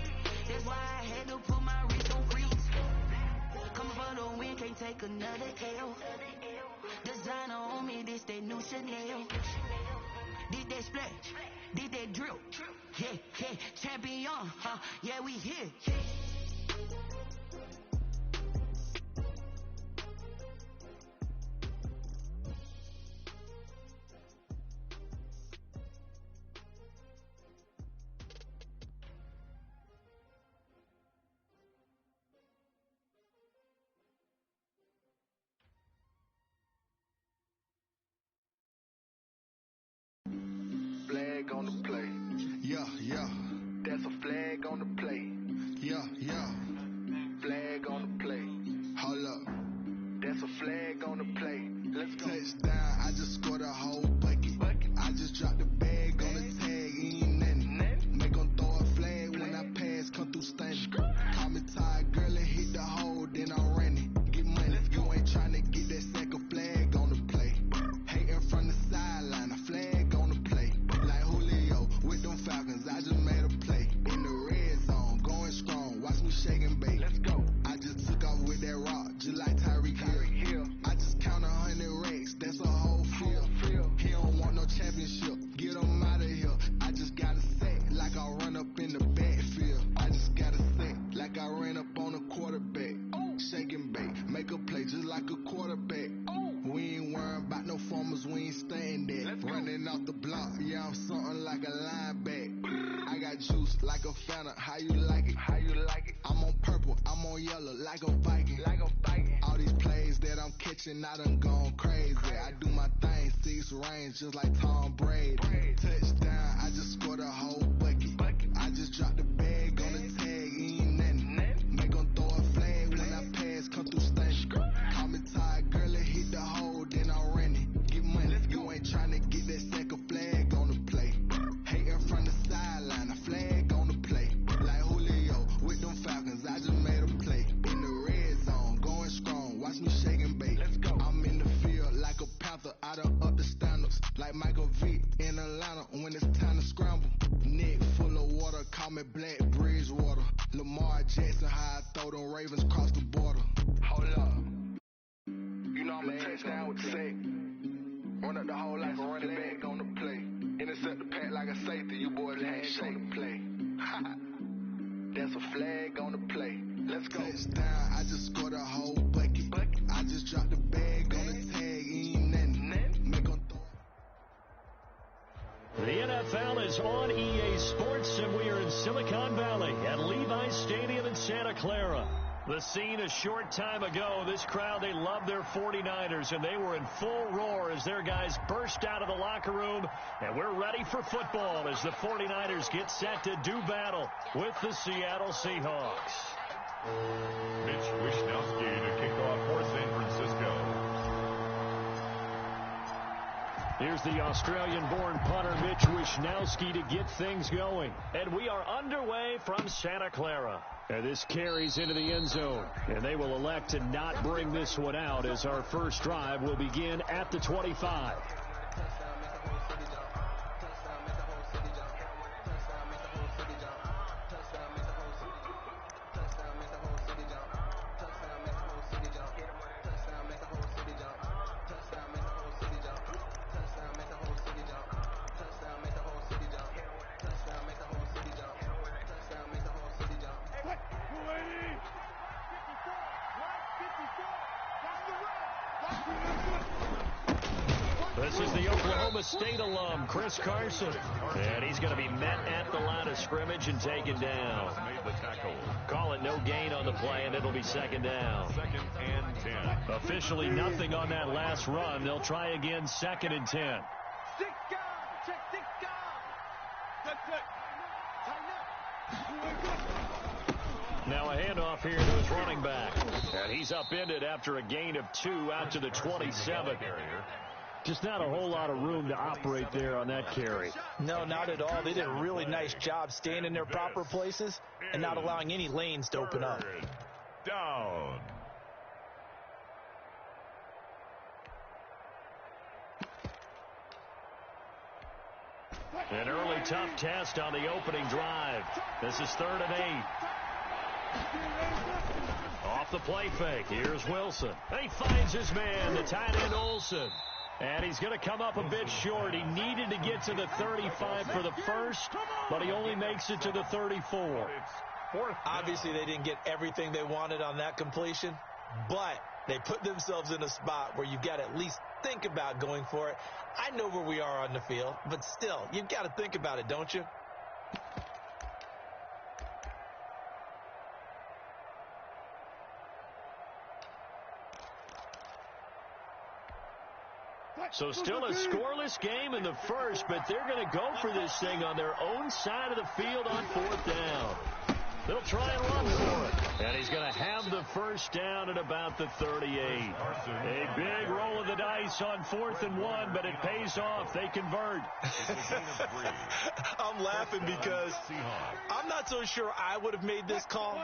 That's why I had to put my wrist on freeze. Coming for the win, can't take another L. Designer on me, this that new Chanel. Did that splash, did that drill. Yeah, yeah, champion, yeah, we here. Flag on the play. Yeah, yeah. That's a flag on the play. Yeah, yeah. Flag on the play. Hold up. That's a flag on the play. Let's go. Touchdown, I just scored a whole bucket. I just dropped the bag on the tag, ain't nothing. Make them throw a flag when I pass, come through stunning. Call me tired, girl, and hit the hole, then I'm running. Get money, you ain't trying to get that second flag on the play. Hating from the sideline, a flag on the play. Like Julio with them Falcons, I just made a play. In the red zone, going strong, watch me shake and bake. Let's go. I just took off with that rock, just like Tyreek Hill. I just count 100 racks, that's a whole field. He don't want no championship, get him out of here. I just gotta set like I run up in the backfield. I just gotta set like I ran up on a quarterback. Shake and bake, make a play just like a quarterback. We ain't worrying about no formers, we ain't staying there. Running off the block, yeah, I'm something like a linebacker. I got juice like a Fanta, how you like it? How you like it? I'm on purple, I'm on yellow, like a Viking. All these plays that I'm catching, I done gone crazy. I do my thing, 6 range, just like Tom Brady. Touchdown, I just scored a whole bucket. I just dropped the bag on the tag, ain't nothing. Make them throw a flag when I pass, come through stunning. Call me tired, girl, and hit the hole, then I'm running. Get money, you ain't trying to get that second flag on the play. Hating from the sideline, a flag on the play. Like Julio with them Falcons, I just made a play. In the red zone, going strong, watch me shake and bake. Let's go. I'm in the field like a Panther, I done up the standards. Like Michael Vick in Atlanta when it's time to scramble. Neck full of water, call me Black Bridgewater. Lamar Jackson, how I throw them Ravens across the border. Hold up. You know I'm a touchdown with the sack. Run up the hole like a running back on the play. Intercept the pack like a safety, you boys ain't show the play. That's a flag on the play. Let's go. Touchdown, I just scored a whole bucket. I just dropped the bag on the tag, ain't nothing. Make them throw. The NFL is on EA Sports, and we are in Silicon Valley at Levi's Stadium in Santa Clara. The scene a short time ago, this crowd, they love their 49ers, and they were in full roar as their guys burst out of the locker room, and we're ready for football as the 49ers get set to do battle with the Seattle Seahawks. Mitch Wishnowsky to kick off for San Francisco. Here's the Australian-born punter Mitch Wishnowsky to get things going. And we are underway from Santa Clara. And this carries into the end zone. And they will elect to not bring this one out as our first drive will begin at the 25. The is the Oklahoma State alum, Chris Carson. And he's going to be met at the line of scrimmage and taken down. Call it no gain on the play, and it'll be second down. 2nd and 10. Officially nothing on that last run. They'll try again, 2nd and 10. Now a handoff here to his running back. And he's upended after a gain of 2 out to the 27. Just not a whole lot of room to operate there on that carry. No, not at all. They did a really nice job staying in their proper places and not allowing any lanes to open up. Down. An early tough test on the opening drive. This is 3rd and 8. Off the play fake. Here's Wilson. He finds his man, the tight end Olsen. And he's going to come up a bit short. He needed to get to the 35 for the first, but he only makes it to the 34. Obviously, they didn't get everything they wanted on that completion, but they put themselves in a spot where you've got to at least think about going for it. I know where we are on the field, but still, you've got to think about it, don't you? So still a scoreless game in the first, but they're going to go for this thing on their own side of the field on 4th down. They'll try and run for it. And he's going to have the first down at about the 38. A big roll of the dice on 4th and 1, but it pays off. They convert. I'm laughing because I'm not so sure I would have made this call.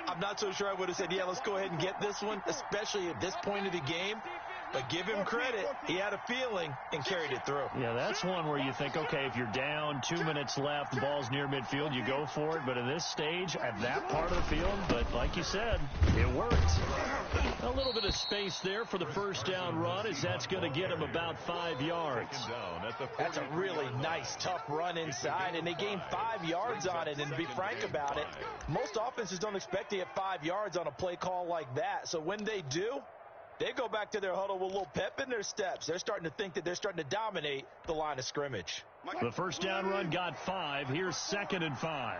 I'm not so sure I would have said, yeah, let's go ahead and get this one, especially at this point of the game. But give him credit. He had a feeling and carried it through. Yeah, that's one where you think, okay, if you're down, 2 minutes left, the ball's near midfield, you go for it. But in this stage, at that part of the field, but like you said, it worked. A little bit of space there for the first down run, as that's going to get him about 5 yards. That's a really nice, tough run inside, and they gained 5 yards on it. And to be frank about it, most offenses don't expect to get 5 yards on a play call like that. So when they do, they go back to their huddle with a little pep in their steps. They're starting to think that they're starting to dominate the line of scrimmage. The first down run got 5. Here's 2nd and 5.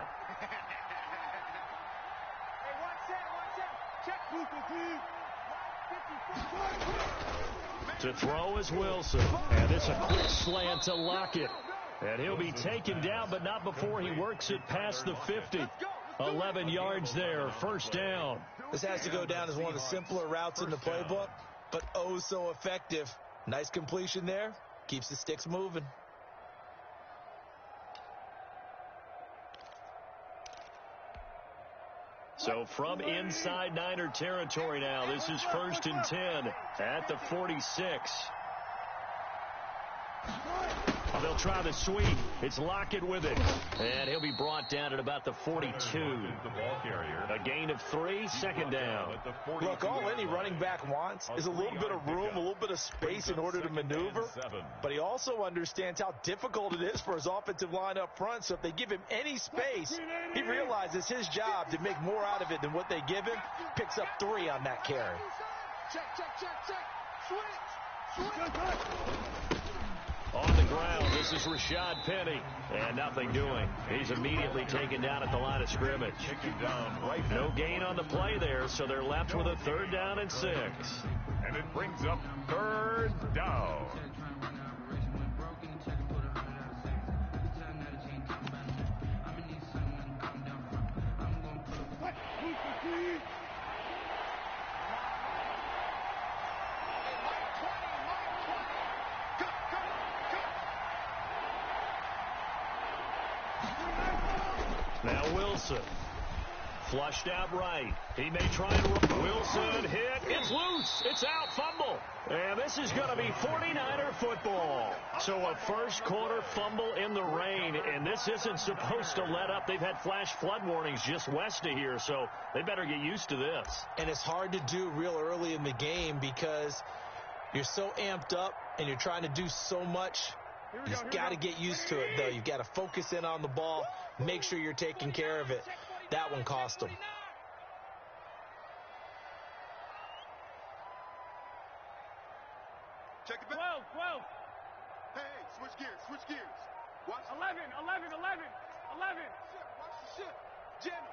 To throw is Wilson. And it's a quick slant to Lockett. And he'll be taken down, but not before he works it past the 50. 11 yards there, first down. This has to go down as one of the simpler routes in the playbook, but oh so effective. Nice completion there. Keeps the sticks moving. So from inside Niner territory now, this is 1st and 10 at the 46. They'll try the sweep. It's Lockett with it. And he'll be brought down at about the 42. A gain of 3, second down. Look, all any running back wants is a little bit of room, a little bit of space in order to maneuver. But he also understands how difficult it is for his offensive line up front. So if they give him any space, he realizes his job to make more out of it than what they give him. Picks up 3 on that carry. On the ground, this is Rashad Penny. And nothing doing. He's immediately taken down at the line of scrimmage. No gain on the play there, so they're left with a 3rd down and 6. And it brings up 3rd down. Now Wilson. Flushed out right. He may try and run. Wilson hit. It's loose. It's out. Fumble. And this is going to be 49er football. So a first quarter fumble in the rain. And this isn't supposed to let up. They've had flash flood warnings just west of here. So they better get used to this. And it's hard to do real early in the game because you're so amped up and you're trying to do so much. You've got to get used to it, though. You've got to focus in on the ball. Make sure you're taking care of it. That one cost them. Check it back. 12. switch gears, switch gears. Watch 11. Watch the shit. Jam.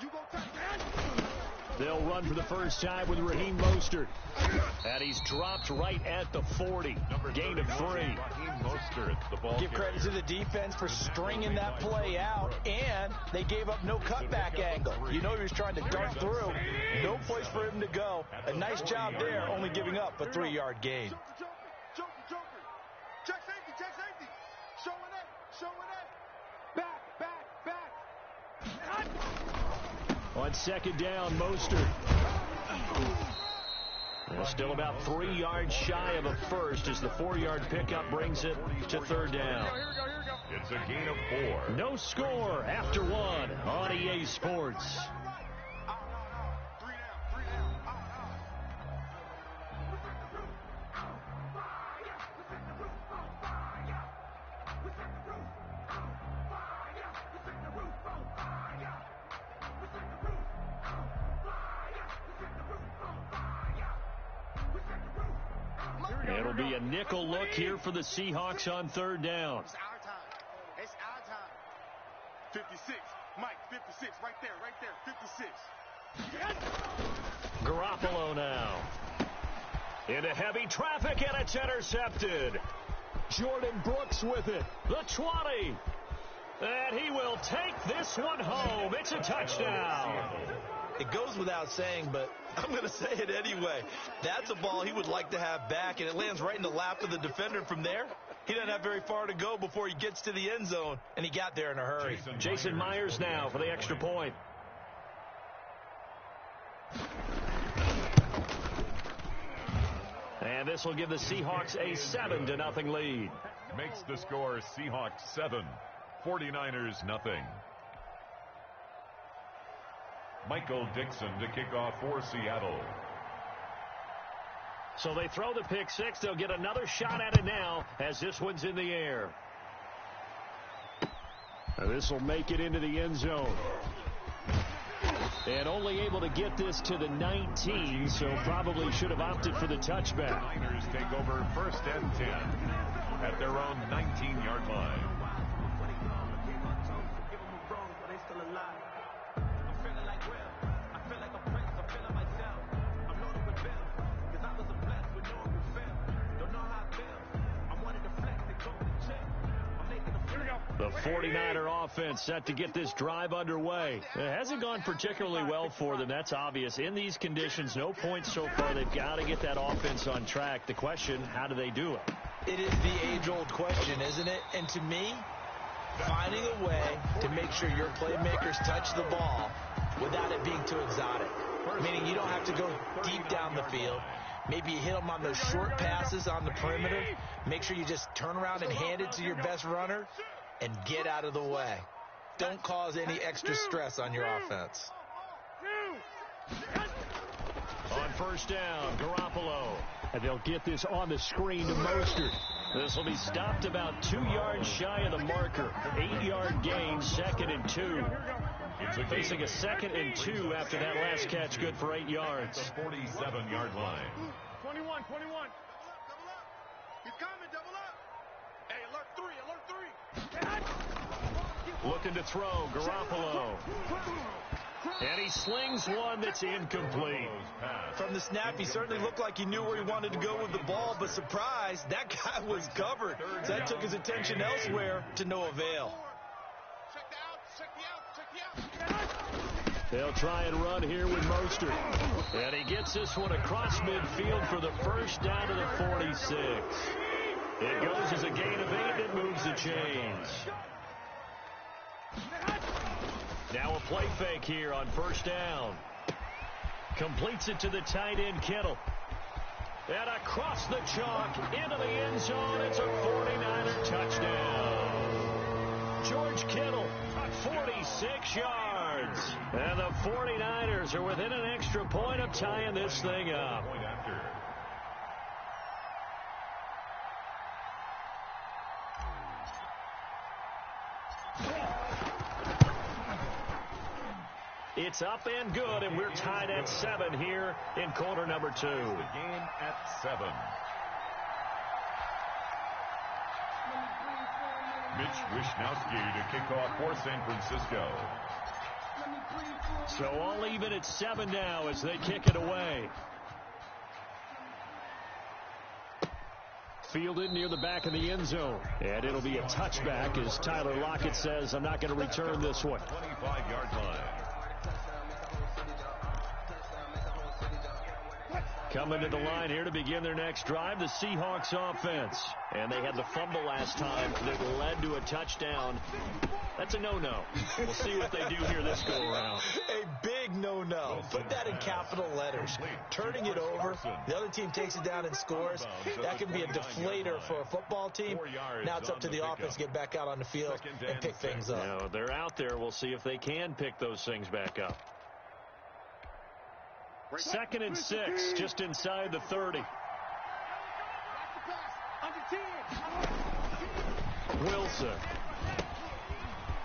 You go touch. They'll run for the first time with Raheem Mostert. And he's dropped right at the 40. Gain of 3. Raheem Mostert, the ball Give credit to the defense for stringing that play out, and they gave up no cutback angle. You know he was trying to dart through. No place for him to go. A nice job there, only giving up a 3-yard gain. Joker. Check safety. Showing up. Back. On second down, Mostert. Still about 3 yards shy of a first as the 4-yard pickup brings it to third down. Here we go. It's a gain of 4. No score after 1 on EA Sports. It'll be a nickel look here for the Seahawks on third down. It's our time. 56. Mike, 56. Right there. 56. Garoppolo now. Into heavy traffic, and it's intercepted. Jordan Brooks with it. The 20. And he will take this one home. It's a touchdown. It goes without saying, but I'm going to say it anyway. That's a ball he would like to have back, and it lands right in the lap of the defender from there. He doesn't have very far to go before he gets to the end zone, and he got there in a hurry. Jason Myers now for the extra point. And this will give the Seahawks a 7-0 lead. Makes the score Seahawks 7, 49ers nothing. Michael Dixon to kick off for Seattle. So they throw the pick six. They'll get another shot at it now as this one's in the air. This will make it into the end zone. And only able to get this to the 19, so probably should have opted for the touchback. Niners take over first and 10 at their own 19-yard line. The 49er offense set to get this drive underway. It hasn't gone particularly well for them. That's obvious. In these conditions, no points so far. They've got to get that offense on track. The question, how do they do it? It is the age-old question, isn't it? And to me, finding a way to make sure your playmakers touch the ball without it being too exotic. Meaning you don't have to go deep down the field. Maybe you hit them on those short passes on the perimeter. Make sure you just turn around and hand it to your best runner and get out of the way. Don't cause any extra stress on your offense. On first down, Garoppolo. And they'll get this on the screen to Mostert. This will be stopped about 2 yards shy of the marker. 8-yard gain, 2nd and 2. Facing a 2nd and 2 after that last catch, good for 8 yards. The 47-yard line. 21. He's coming, double up. Hey, alert 3. Looking to throw, Garoppolo. And he slings one that's incomplete. From the snap, he certainly looked like he knew where he wanted to go with the ball, but surprise, that guy was covered. So that took his attention elsewhere to no avail. Check the out. They'll try and run here with Mostert. And he gets this one across midfield for the first down to the 46. It goes as a gain of 8 and moves the chains. Now a play fake here on first down. Completes it to the tight end, Kittle. And across the chalk into the end zone. It's a 49er touchdown. George Kittle, 46 yards. And the 49ers are within an extra point of tying this thing up. It's up and good, and we're tied at 7 here in quarter number 2. The game at 7. Mitch Wishnowski to kick off for San Francisco. So all even at 7 now as they kick it away. Fielded near the back of the end zone. And it'll be a touchback as Tyler Lockett says, I'm not going to return this one. 25-yard line. Coming to the line here to begin their next drive, the Seahawks offense. And they had the fumble last time that led to a touchdown. That's a no-no. We'll see what they do here this go-around. A big no-no. Put that in capital letters. Turning it over, the other team takes it down and scores. That can be a deflator for a football team. Now it's up to the offense to get back out on the field and pick things up. Now, they're out there. We'll see if they can pick those things back up. 2nd and 6, just inside the 30. Wilson.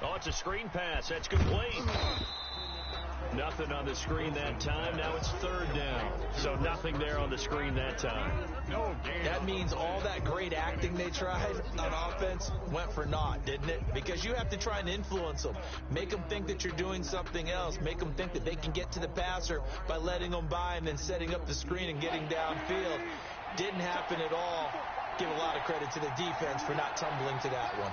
Oh, it's a screen pass. That's complete. Nothing on the screen that time. Now it's 3rd down. So nothing there on the screen that time. That means all that great acting they tried on offense went for naught, didn't it? Because you have to try and influence them. Make them think that you're doing something else. Make them think that they can get to the passer by letting them by and then setting up the screen and getting downfield. Didn't happen at all. Give a lot of credit to the defense for not tumbling to that one.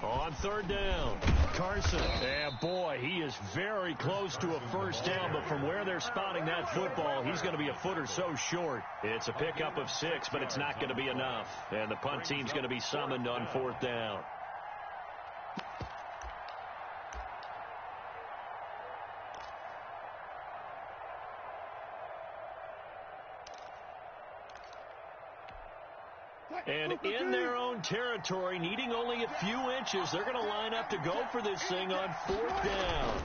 On 3rd down, Carson. And boy, he is very close to a 1st down, but from where they're spotting that football, he's going to be a foot or so short. It's a pickup of 6, but it's not going to be enough. And the punt team's going to be summoned on 4th down. And in their own territory, needing only a few inches, they're going to line up to go for this thing on 4th down.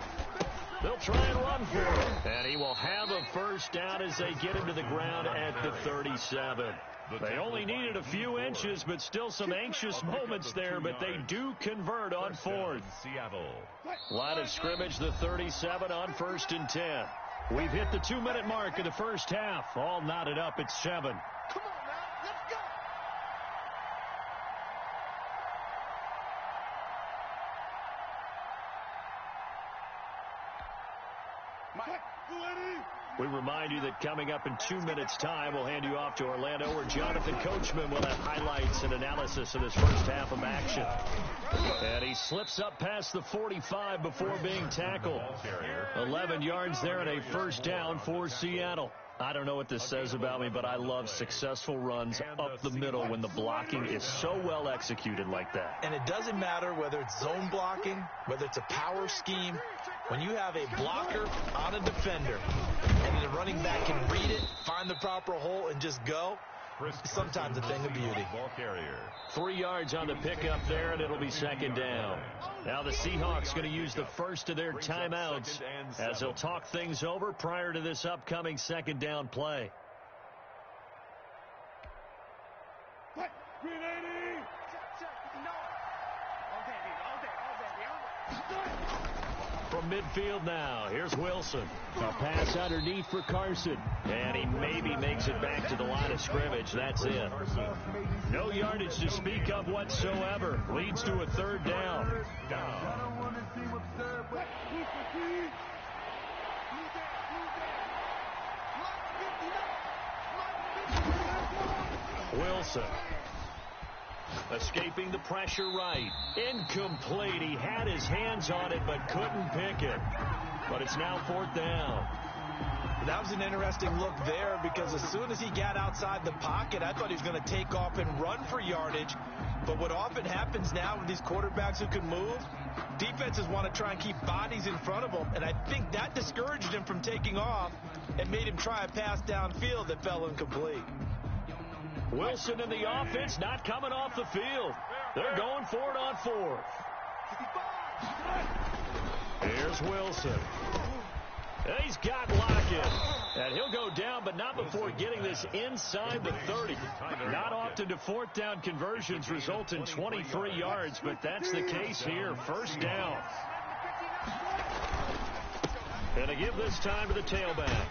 They'll try and run for it. And he will have a 1st down as they get him to the ground at the 37. They only needed a few inches, but still some anxious moments there, but they do convert on 4th. Seattle. Line of scrimmage, the 37 on 1st and 10. We've hit the 2-minute mark of the first half. All knotted up at 7. Come on, man. Let's go. We remind you that coming up in 2 minutes' time, we'll hand you off to Orlando, where Jonathan Coachman will have highlights and analysis of this first half of action. And he slips up past the 45 before being tackled. 11 yards there and a 1st down for Seattle. I don't know what this says about me, but I love successful runs up the middle when the blocking is so well executed like that. And it doesn't matter whether it's zone blocking, whether it's a power scheme. When you have a blocker on a defender and the running back can read it, find the proper hole, and just go, it's sometimes a thing of beauty. 3 yards on the pickup there, and it'll be 2nd down. Now the Seahawks going to use the first of their timeouts as they'll talk things over prior to this upcoming 2nd down play. From midfield now, here's Wilson. A pass underneath for Carson. And he maybe makes it back to the line of scrimmage. That's it. No yardage to speak of whatsoever. Leads to a 3rd down. Wilson. Escaping the pressure right. Incomplete. He had his hands on it but couldn't pick it. But it's now 4th down. That was an interesting look there because as soon as he got outside the pocket, I thought he was going to take off and run for yardage. But what often happens now with these quarterbacks who can move, defenses want to try and keep bodies in front of them. And I think that discouraged him from taking off and made him try a pass downfield that fell incomplete. Wilson and the offense not coming off the field. They're going for it on 4th. Here's Wilson. He's got Lockett. And he'll go down, but not before getting this inside the 30. Not often do 4th down conversions result in 23 yards, but that's the case here. 1st down. And to give this time to the tailback.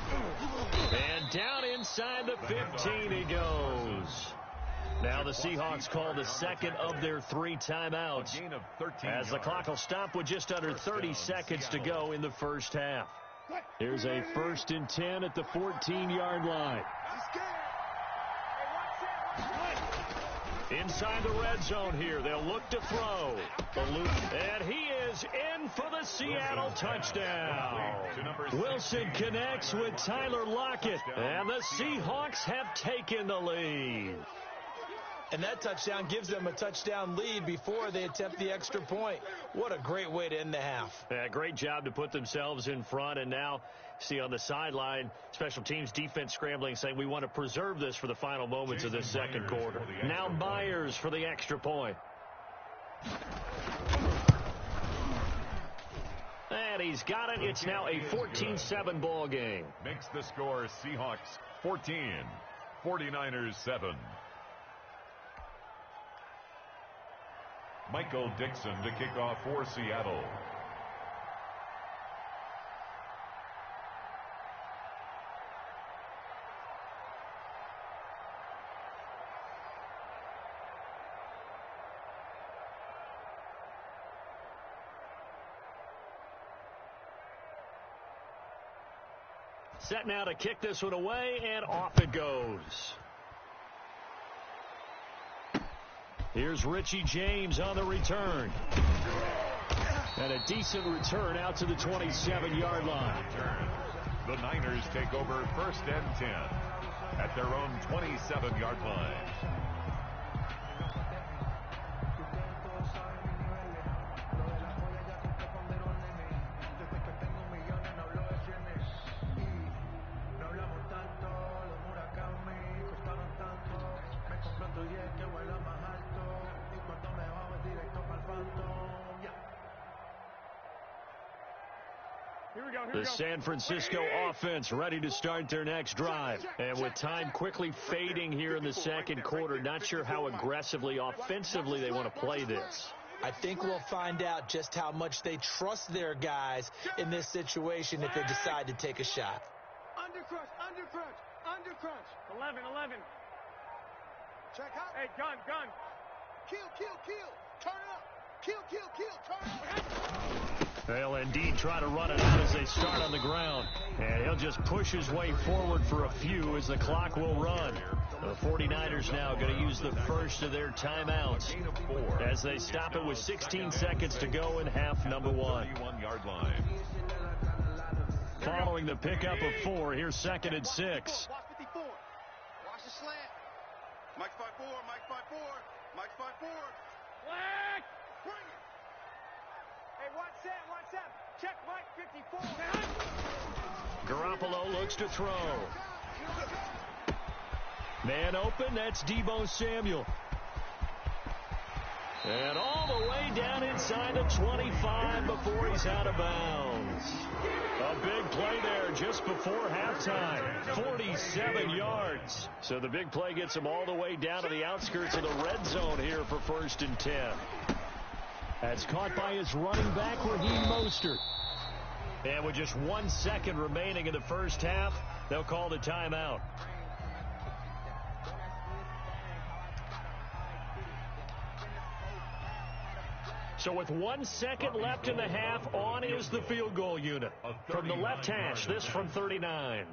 And down inside the 15 he goes. Now the Seahawks call the second of their 3 timeouts, as the clock will stop with just under 30 seconds to go in the first half. Here's a 1st and 10 at the 14-yard line. Inside the red zone here, they'll look to throw. And he is in for the Seattle touchdown. Wilson connects with Tyler Lockett, and the Seahawks have taken the lead. And that touchdown gives them a touchdown lead before they attempt the extra point. What a great way to end the half. Yeah, great job to put themselves in front. And now, see on the sideline, special teams defense scrambling, saying we want to preserve this for the final moments of this second quarter. Now Myers for the extra point. And he's got it. It's now a 14-7 ball game. Makes the score Seahawks 14, 49ers 7. Michael Dixon to kick off for Seattle. Set now to kick this one away, and off it goes. Here's Richie James on the return. And a decent return out to the 27-yard line. The Niners take over 1st and 10 at their own 27-yard line. The San Francisco offense ready to start their next drive. And with time quickly fading here in the second quarter, not sure how aggressively, offensively they want to play this. I think we'll find out just how much they trust their guys in this situation if they decide to take a shot. Undercrunch, undercrunch, undercrunch. 11. Check out. Hey, gun. Kill. Turn it up. Kill. Turn it up. They'll indeed try to run it out as they start on the ground. And he'll just push his way forward for a few as the clock will run. The 49ers now going to use the first of their timeouts as they stop it with 16 seconds to go in half number 1. Following the pickup of 4, here's 2nd and 6. Watch 54. Watch the slant. Mike's 5-4. Mike's 5-4. Black! Bring it. Hey, watch that. Check Mike 54. Garoppolo looks to throw. Man open, that's Deebo Samuel. And all the way down inside the 25 before he's out of bounds. A big play there just before halftime. 47 yards. So the big play gets him all the way down to the outskirts of the red zone here for 1st and 10. That's caught by his running back, Raheem Mostert. And with just 1 second remaining in the first half, they'll call the timeout. So with 1 second left in the half, on is the field goal unit. From the left hash, this from 39.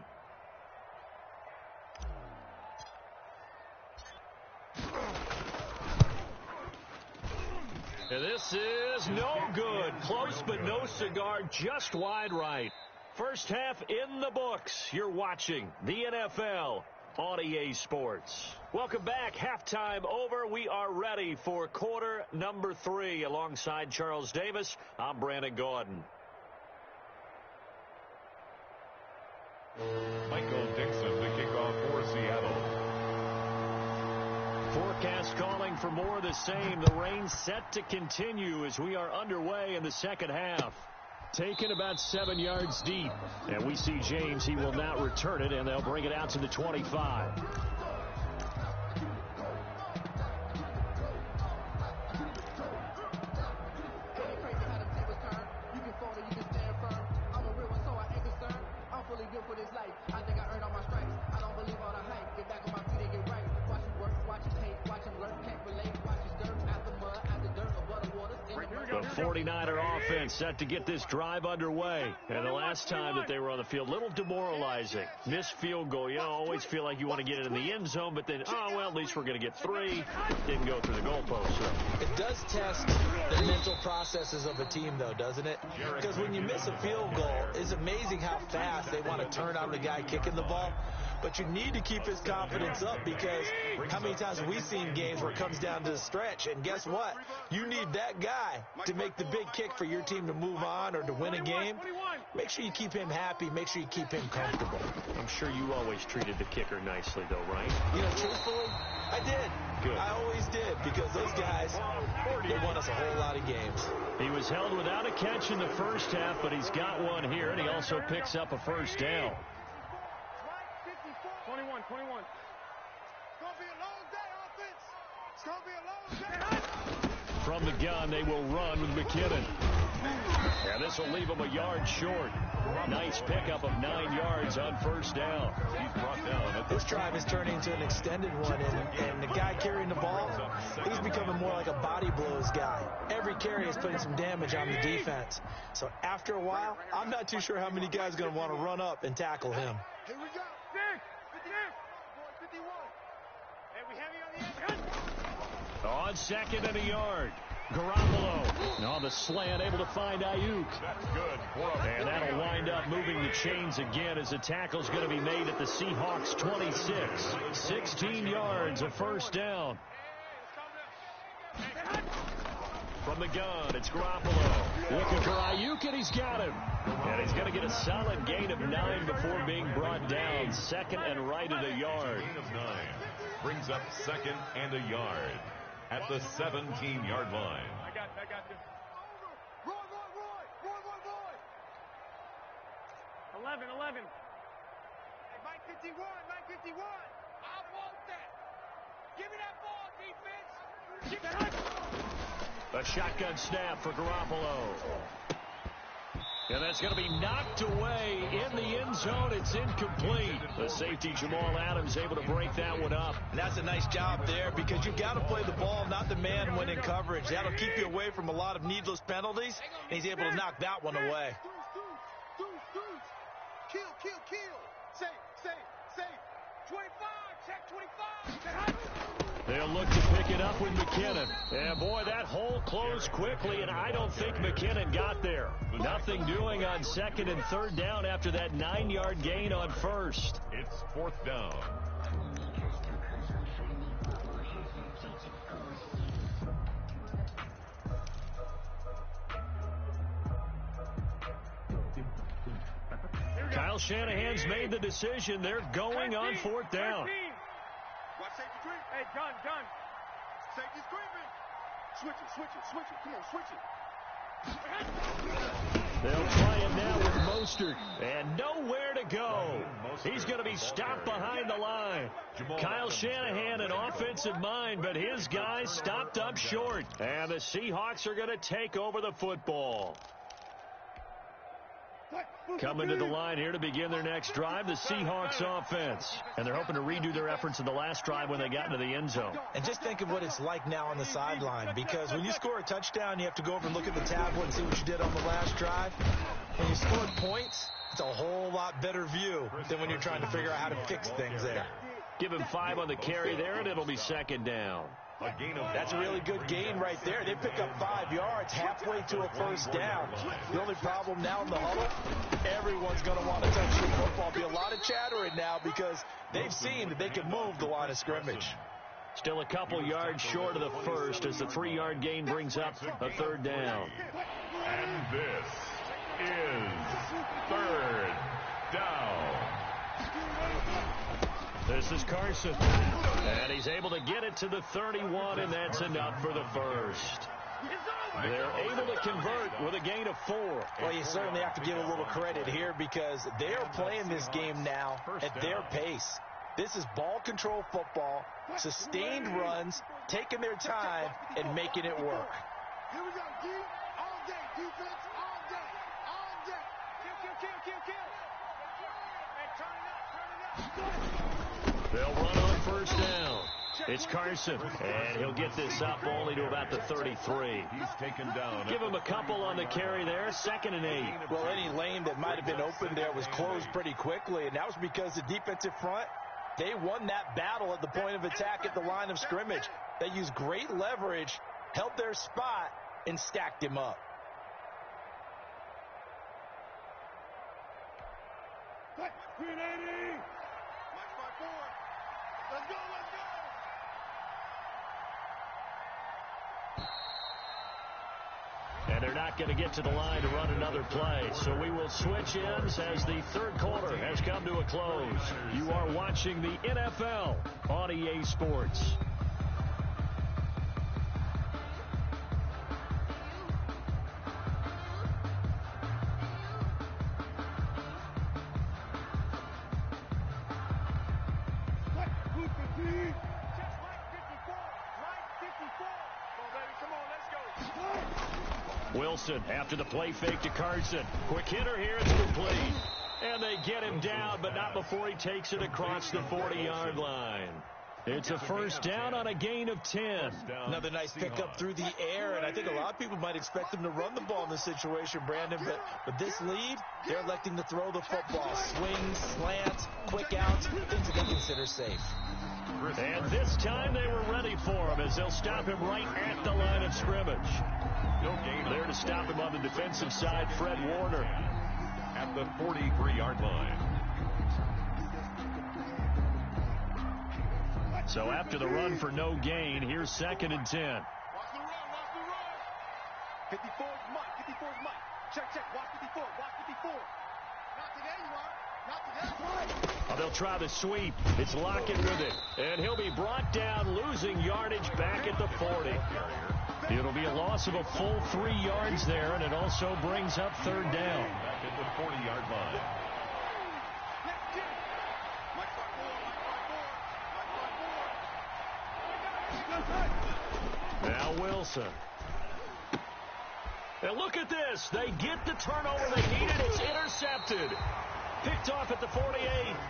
And this is no good. Close but no cigar, just wide right. First half in the books. You're watching the NFL on EA Sports. Welcome back. Halftime over. We are ready for quarter number 3. Alongside Charles Davis, I'm Brandon Gordon. Michael Dixon to kick off for Seattle. Forecast calling for more of the same. The rain set to continue as we are underway in the second half. Taken about 7 yards deep. And we see James. He will not return it, and they'll bring it out to the 25. 49er offense set to get this drive underway. And the last time that they were on the field, a little demoralizing. Missed field goal. You always feel like you want to get it in the end zone, but then, oh, well, at least we're going to get 3. Didn't go through the goalpost. So. It does test the mental processes of a team, though, doesn't it? Because when you miss a field goal, it's amazing how fast they want to turn on the guy kicking the ball. But you need to keep his confidence up, because how many times have we seen games where it comes down to the stretch, and guess what? You need that guy to make the big kick for your team to move on or to win a game. Make sure you keep him happy. Make sure you keep him comfortable. I'm sure you always treated the kicker nicely, though, right? You know, truthfully, I did. Good. I always did, because those guys, they won us a whole lot of games. He was held without a catch in the first half, but he's got one here, and he also picks up a first down. 21. It's going to be a long day, offense. It's going to be a long day. From the gun, they will run with McKinnon. And this will leave him a yard short. Nice pickup of 9 yards on first down. He's brought down. This drive is turning into an extended one, and the guy carrying the ball, he's becoming more like a body blows guy. Every carry is putting some damage on the defense. So after a while, I'm not too sure how many guys are going to want to run up and tackle him. Here we go. 51. Hey, we heavy on the edge. On second and a yard. Garoppolo. On the slant, able to find Ayuk. That's good. And that'll wind up moving the chains again as the tackle's going to be made at the Seahawks 26. 16 yards, a first down. From the gun, it's Garoppolo. Looking for Ayuk, and he's got him. And he's going to get a solid gain of 9 before being brought down. Second and right at a yard. Gain of 9 brings up second and a yard at the 17-yard line. I got this. Roy. 11. Hey, Mike 51. I want that. Give me that ball, defense. Give me that. A shotgun snap for Garoppolo. And that's going to be knocked away in the end zone. It's incomplete. The safety, Jamal Adams, able to break that one up. And that's a nice job there, because you've got to play the ball, not the man when in coverage. That'll keep you away from a lot of needless penalties, and he's able to knock that one away. Kill. Safe. 25. Check 25. They'll look to pick it up with McKinnon. And, boy, that hole closed quickly, and I don't think McKinnon got there. Nothing doing on second and third down after that 9-yard gain on first. It's fourth down. Kyle Shanahan's made the decision. They're going on fourth down. Watch safety creep. Hey, gun. Safety's creeping. Switch it. Come on, switch it. They'll try it now with Mostert. And nowhere to go. He's going to be stopped behind the line. Kyle Shanahan, an offensive mind, but his guys stopped up short. And the Seahawks are going to take over the football. Coming to the line here to begin their next drive, the Seahawks offense. And they're hoping to redo their efforts in the last drive when they got into the end zone. And just think of what it's like now on the sideline, because when you score a touchdown, you have to go over and look at the tablet and see what you did on the last drive. When you score points, it's a whole lot better view than when you're trying to figure out how to fix things there. Give him 5 on the carry there, and it'll be second down. That's a really good gain right there. They pick up 5 yards halfway to a first down. The only problem now in the huddle, everyone's going to want to touch the football. Be a lot of chattering now, because they've seen that they can move the line of scrimmage. Still a couple yards short of the first as the 3-yard gain brings up a third down. And this is third down. This is Carson, and he's able to get it to the 31, and that's enough for the first. They're able to convert with a gain of 4. Well, you certainly have to give a little credit here, because they are playing this game now at their pace. This is ball control football, sustained runs, taking their time, and making it work. Here we go, D. All day, defense, all day. Kill. Hey, turn it up. They'll run on first down. It's Carson, and he'll get this up only to about the 33. He's taken down. Give him a couple on the carry there, 2nd and 8. Well, any lane that might have been open there was closed pretty quickly, and that was because the defensive front, they won that battle at the point of attack at the line of scrimmage. They used great leverage, held their spot, and stacked him up. Green 80. Watch my board. Let's go, let's go. And they're not going to get to the line to run another play. So we will switch ends as the third quarter has come to a close. You are watching the NFL on EA Sports. Wilson after the play fake to Carson. Quick hitter here. It's complete. And they get him down, but not before he takes it across the 40-yard line. It's a first down on a gain of 10. Another nice pickup through the air, and I think a lot of people might expect them to run the ball in this situation, Brandon, but with this lead, they're electing to throw the football. Swings, slants, quick outs, things that they consider safe. And this time they were ready for him as they'll stop him right at the line of scrimmage. There to stop him on the defensive side, Fred Warner. At the 43-yard line. So after the run for no gain, here's 2nd and 10. Watch the run, watch the run. 54's Mike, 54's Mike. Check, check, watch 54, watch 54. Not today, you are. Not today. Oh, they'll try the sweep. It's Lockett with it. And he'll be brought down, losing yardage back at the 40. It'll be a loss of a full 3 yards there, and it also brings up third down. Back at the 40-yard line. Now Wilson. And look at this. They get the turnover they needed. It's intercepted. Picked off at the 48,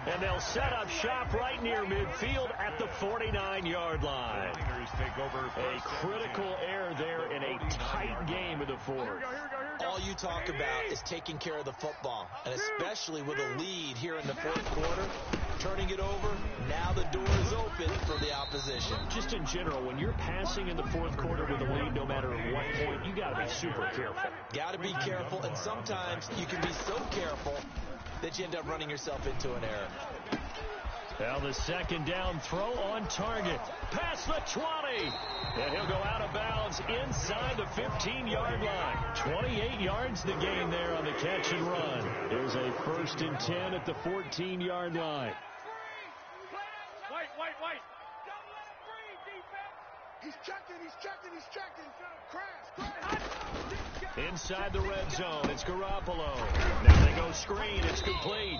and they'll set up shop right near midfield at the 49-yard line. A critical error there in a tight game of the fourth. All you talk about is taking care of the football, and especially with a lead here in the fourth quarter, turning it over, now the door is open for the opposition. Just in general, when you're passing in the fourth quarter with a lead, no matter at what point, you got to be super careful. Got to be careful, and sometimes you can be so careful that you end up running yourself into an error. Now the second down throw on target. Past the 20. And he'll go out of bounds inside the 15-yard line. 28 yards the gain there on the catch and run. There's a 1st and 10 at the 14-yard line. Wait. Don't let him breathe, defense. He's checking. Crash. Inside the red zone, it's Garoppolo. Now they go screen, it's complete.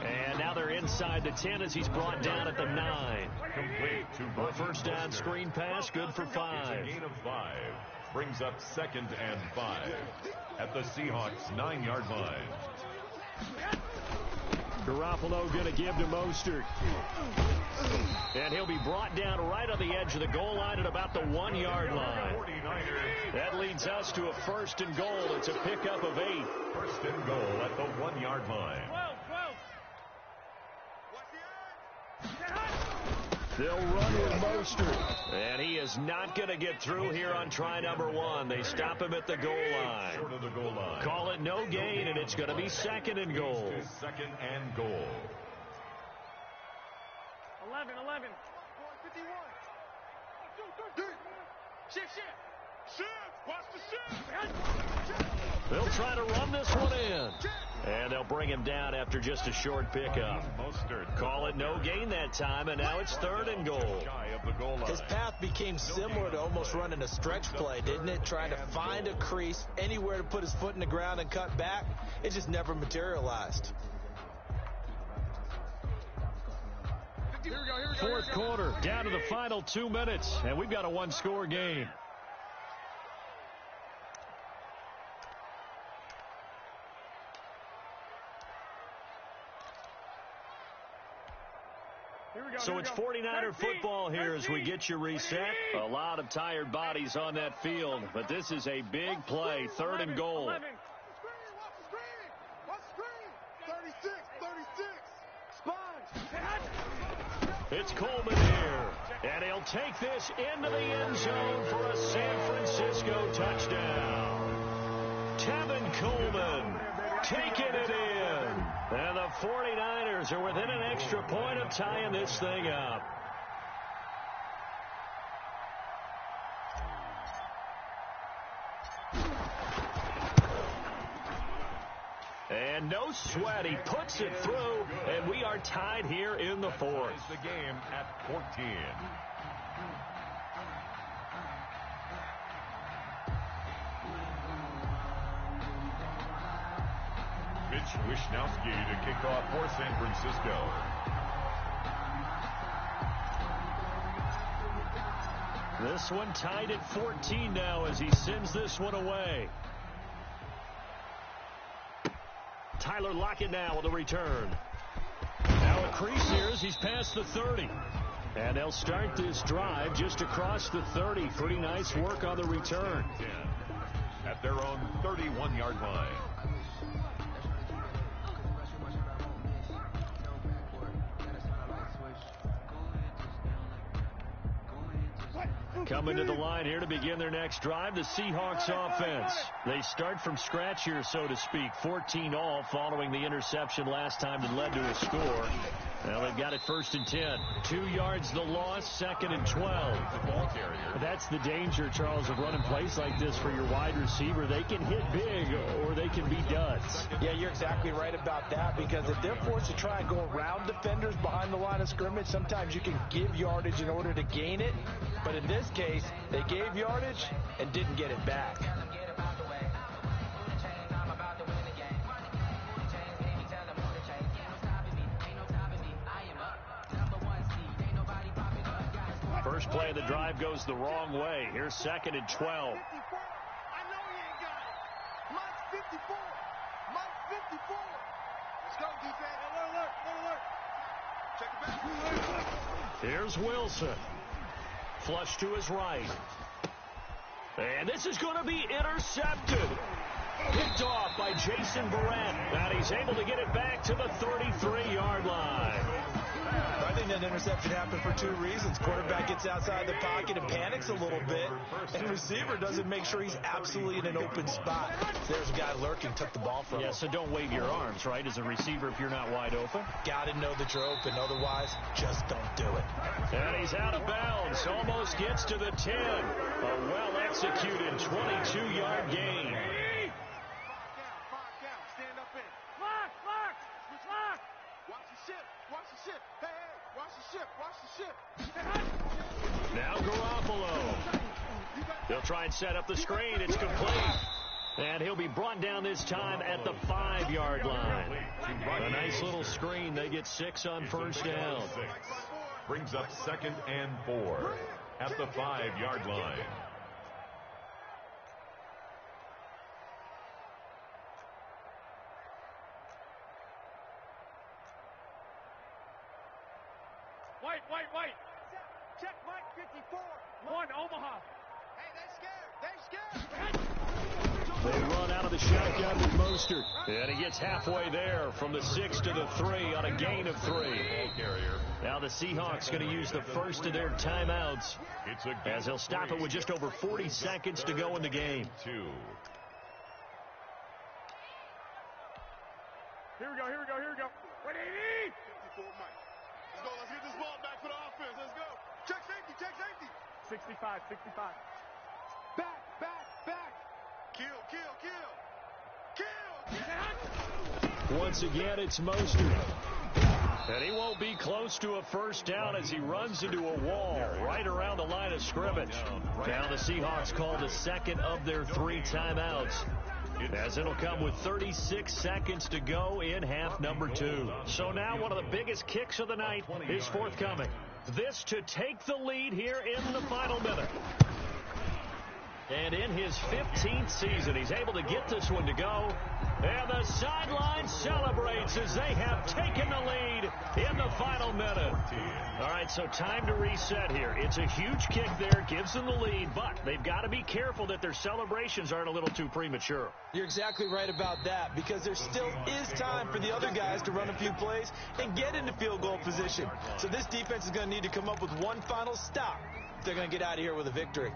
And now they're inside the 10 as he's brought down at the 9. Complete to A first down screen pass, good for 5. A gain of 5. Brings up 2nd and 5 at the Seahawks 9-yard line. Garoppolo going to give to Mostert. And he'll be brought down right on the edge of the goal line at about the 1-yard line. That leads us to a 1st and goal. It's a pickup of 8. 1st and goal at the 1-yard line. 12. They'll run with Mostert. And he is not going to get through here on try number 1. They stop him at the goal line. Short of the goal line. Call it no gain, and it's going to be 2nd and goal. 2nd and goal. 11. 51. Shift. Watch the shift. They'll try to run this one in. And they'll bring him down after just a short pickup. Call it no gain that time, and now it's 3rd and goal. His path became similar to almost running a stretch play, didn't it? Trying to find a crease, anywhere to put his foot in the ground and cut back. It just never materialized. Fourth quarter, down to the final 2 minutes, and we've got a 1-score game. Here we So it's 49er football here as we get you reset. A lot of tired bodies on that field, but this is a big play, 3rd and goal. 36. Sponge. It's Coleman here, and he'll take this into the end zone for a San Francisco touchdown. Tevin Coleman taking it in. And the 49ers are within an extra point of tying this thing up. And no sweat, he puts it through, and we are tied here in the 4th. The game at 14. Mitch Wishnowski to kick off for San Francisco. This one tied at 14 now as he sends this one away. Tyler Lockett now with a return. Now a crease here as he's past the 30. And they'll start this drive just across the 30. Pretty nice work on the return. At their own 31-yard line. Coming to the line here to begin their next drive, the Seahawks offense. They start from scratch here, so to speak. 14 all following the interception last time that led to a score. Well, they've got it 1st and 10. 2 yards the loss, 2nd and 12. That's the danger, Charles, of running plays like this for your wide receiver. They can hit big or they can be duds. Yeah, you're exactly right about that, because if they're forced to try and go around defenders behind the line of scrimmage, sometimes you can give yardage in order to gain it. But in this case, they gave yardage and didn't get it back. First play of the drive goes the wrong way. Here's 2nd and 12. 54. I know he ain't got it. Mike's 54. Mike's 54. Let's go, defense. Alert. Check it back. Here's Wilson. Flush to his right. And this is going to be intercepted. Picked off by Jason Barrett. And he's able to get it back to the 33-yard line. I think that interception happened for 2 reasons. Quarterback gets outside the pocket and panics a little bit, and receiver doesn't make sure he's absolutely in an open spot. There's a guy lurking, took the ball from him. Yeah, so don't wave your arms, right, as a receiver if you're not wide open. Got to know that you're open. Otherwise, just don't do it. And he's out of bounds. Almost gets to the 10. A well-executed 22-yard gain. 5 count. Stand up in. Lock. Watch the ship. Hey, watch the ship. Now Garoppolo. They'll try and set up the screen. It's complete. And he'll be brought down this time at the 5-yard line. A nice little screen. They get 6 on first down. Brings up 2nd and 4 at the 5-yard line. White. Check Mike 54. 1 Omaha. Hey, they scared. They run out of the shotgun with Mostert. And he gets halfway there from the 6 to the 3 on a gain of 3. Now the Seahawks going to use the first of their timeouts as they'll stop it with just over 40 seconds to go in the game. Here we go. What do you need? 54 Mike. Let's get this ball back for the offense. Let's go. Check safety. 65. Back. Kill. Once again, it's Mostert. And he won't be close to a first down as he runs into a wall right around the line of scrimmage. Now the Seahawks call the second of their 3 timeouts, as it'll come with 36 seconds to go in half number 2. So now one of the biggest kicks of the night is forthcoming. This to take the lead here in the final minute. And in his 15th season, he's able to get this one to go. And the sideline celebrates as they have taken the lead in the final minute. All right, so time to reset here. It's a huge kick there, gives them the lead, but they've got to be careful that their celebrations aren't a little too premature. You're exactly right about that, because there still is time for the other guys to run a few plays and get into field goal position. So this defense is going to need to come up with one final stop if they're going to get out of here with a victory.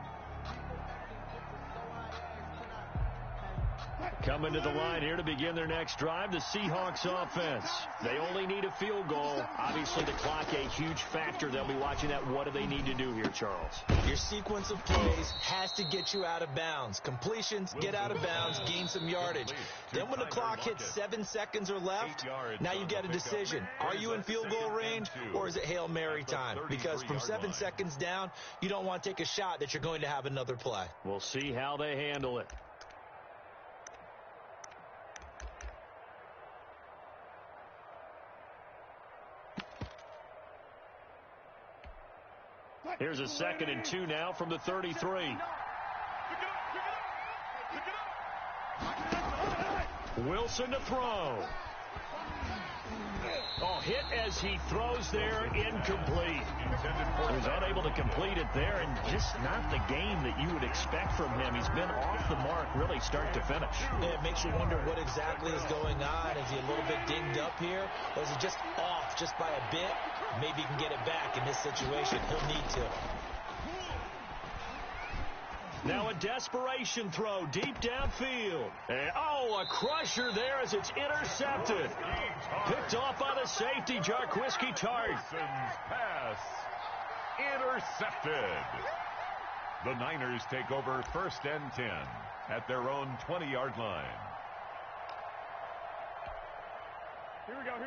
Coming to the line here to begin their next drive, the Seahawks offense. They only need a field goal. Obviously, the clock a huge factor. They'll be watching that. What do they need to do here, Charles? Your sequence of plays has to get you out of bounds. Completions, get out of bounds, gain some yardage. Then when the clock hits 7 seconds or left, now you get a decision. Are you in field goal range, or is it Hail Mary time? Because from 7 seconds down, you don't want to take a shot that you're going to have another play. We'll see how they handle it. Here's a 2nd and 2 now from the 33. Wilson to throw. Oh, hit as he throws there, incomplete. He was unable to complete it there, and just not the game that you would expect from him. He's been off the mark really start to finish. Yeah, it makes you wonder what exactly is going on. Is he a little bit dinged up here, or is he just off just by a bit? Maybe he can get it back in this situation. He'll need to. Now a desperation throw deep downfield. And, a crusher there as it's intercepted. Picked off by the safety, Jarquiski Tart. Pass intercepted. The Niners take over 1st and 10 at their own 20-yard line.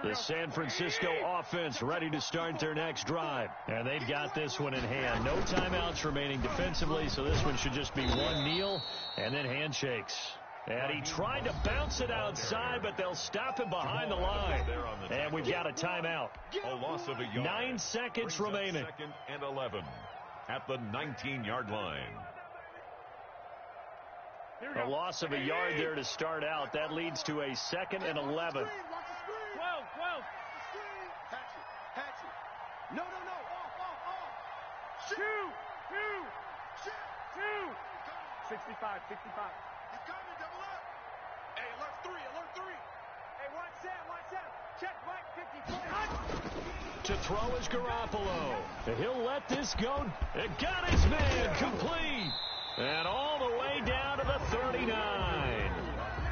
The San Francisco offense ready to start their next drive. And they've got this one in hand. No timeouts remaining defensively, so this one should just be one kneel and then handshakes. And he tried to bounce it outside, but they'll stop him behind the line. And we've got a timeout. A loss of a yard. 9 seconds remaining. 2nd and 11 at the 19-yard line. A loss of a yard there to start out. That leads to a 2nd and 11. 12. Hatch it. No. Off. Shoot. 65. He's coming, double up. Hey, alert 3. Hey, watch that. Check, Mike, 54. To throw is Garoppolo. He'll let this go. It got his man complete. And all the way down to the 39.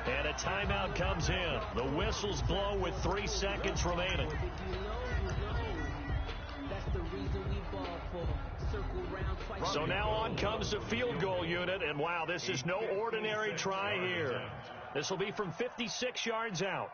And a timeout comes in. The whistles blow with 3 seconds remaining. So now on comes the field goal unit. And wow, this is no ordinary try here. This will be from 56 yards out.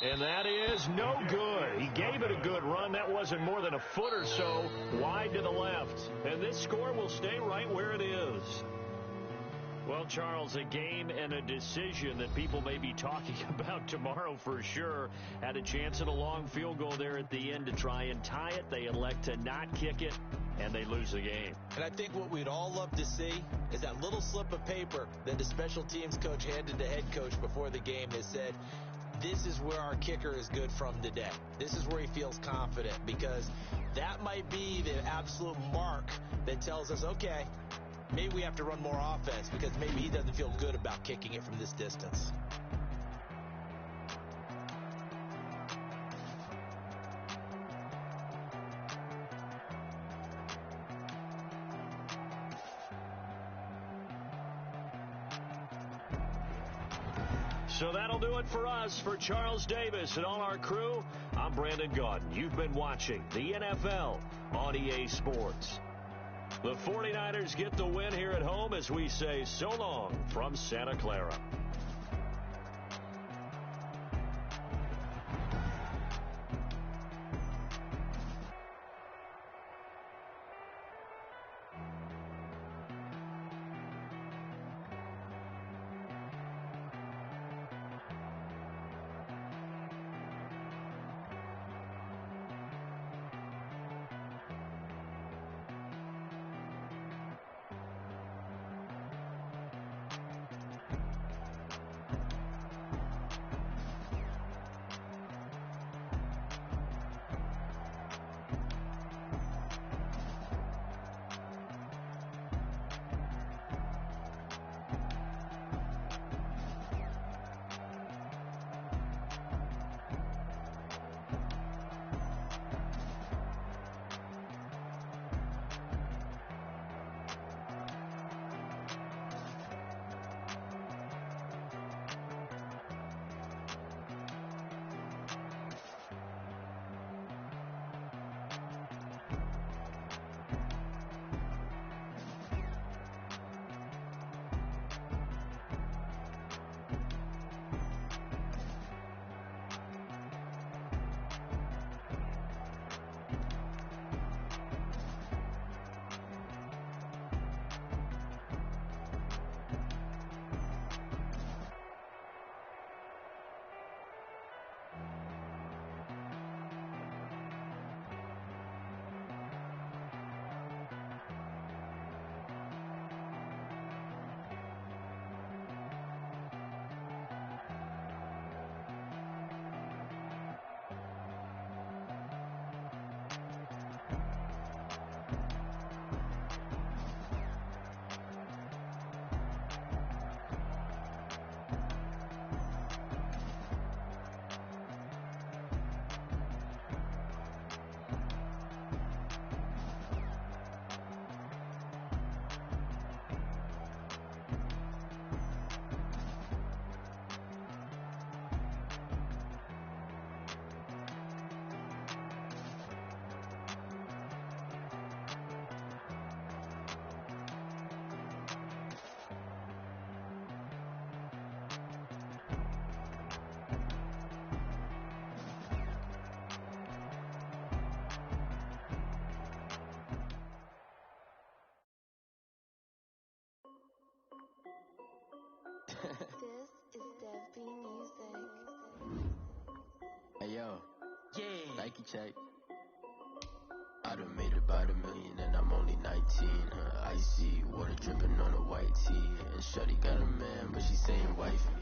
And that is no good. He gave it a good run. That wasn't more than a foot or so wide to the left. And this score will stay right where it is. Well, Charles, a game and a decision that people may be talking about tomorrow for sure. Had a chance at a long field goal there at the end to try and tie it. They elect to not kick it, and they lose the game. And I think what we'd all love to see is that little slip of paper that the special teams coach handed the head coach before the game that said, this is where our kicker is good from today. This is where he feels confident, because that might be the absolute mark that tells us, okay, maybe we have to run more offense because maybe he doesn't feel good about kicking it from this distance. So that'll do it for us. For Charles Davis and all our crew, I'm Brandon Gaudin. You've been watching the NFL on EA Sports. The 49ers get the win here at home as we say so long from Santa Clara. Yo, Nike check. I done made about $1 million and I'm only 19. Icy water dripping on a white tee. And Shorty got a man, but she saying wife.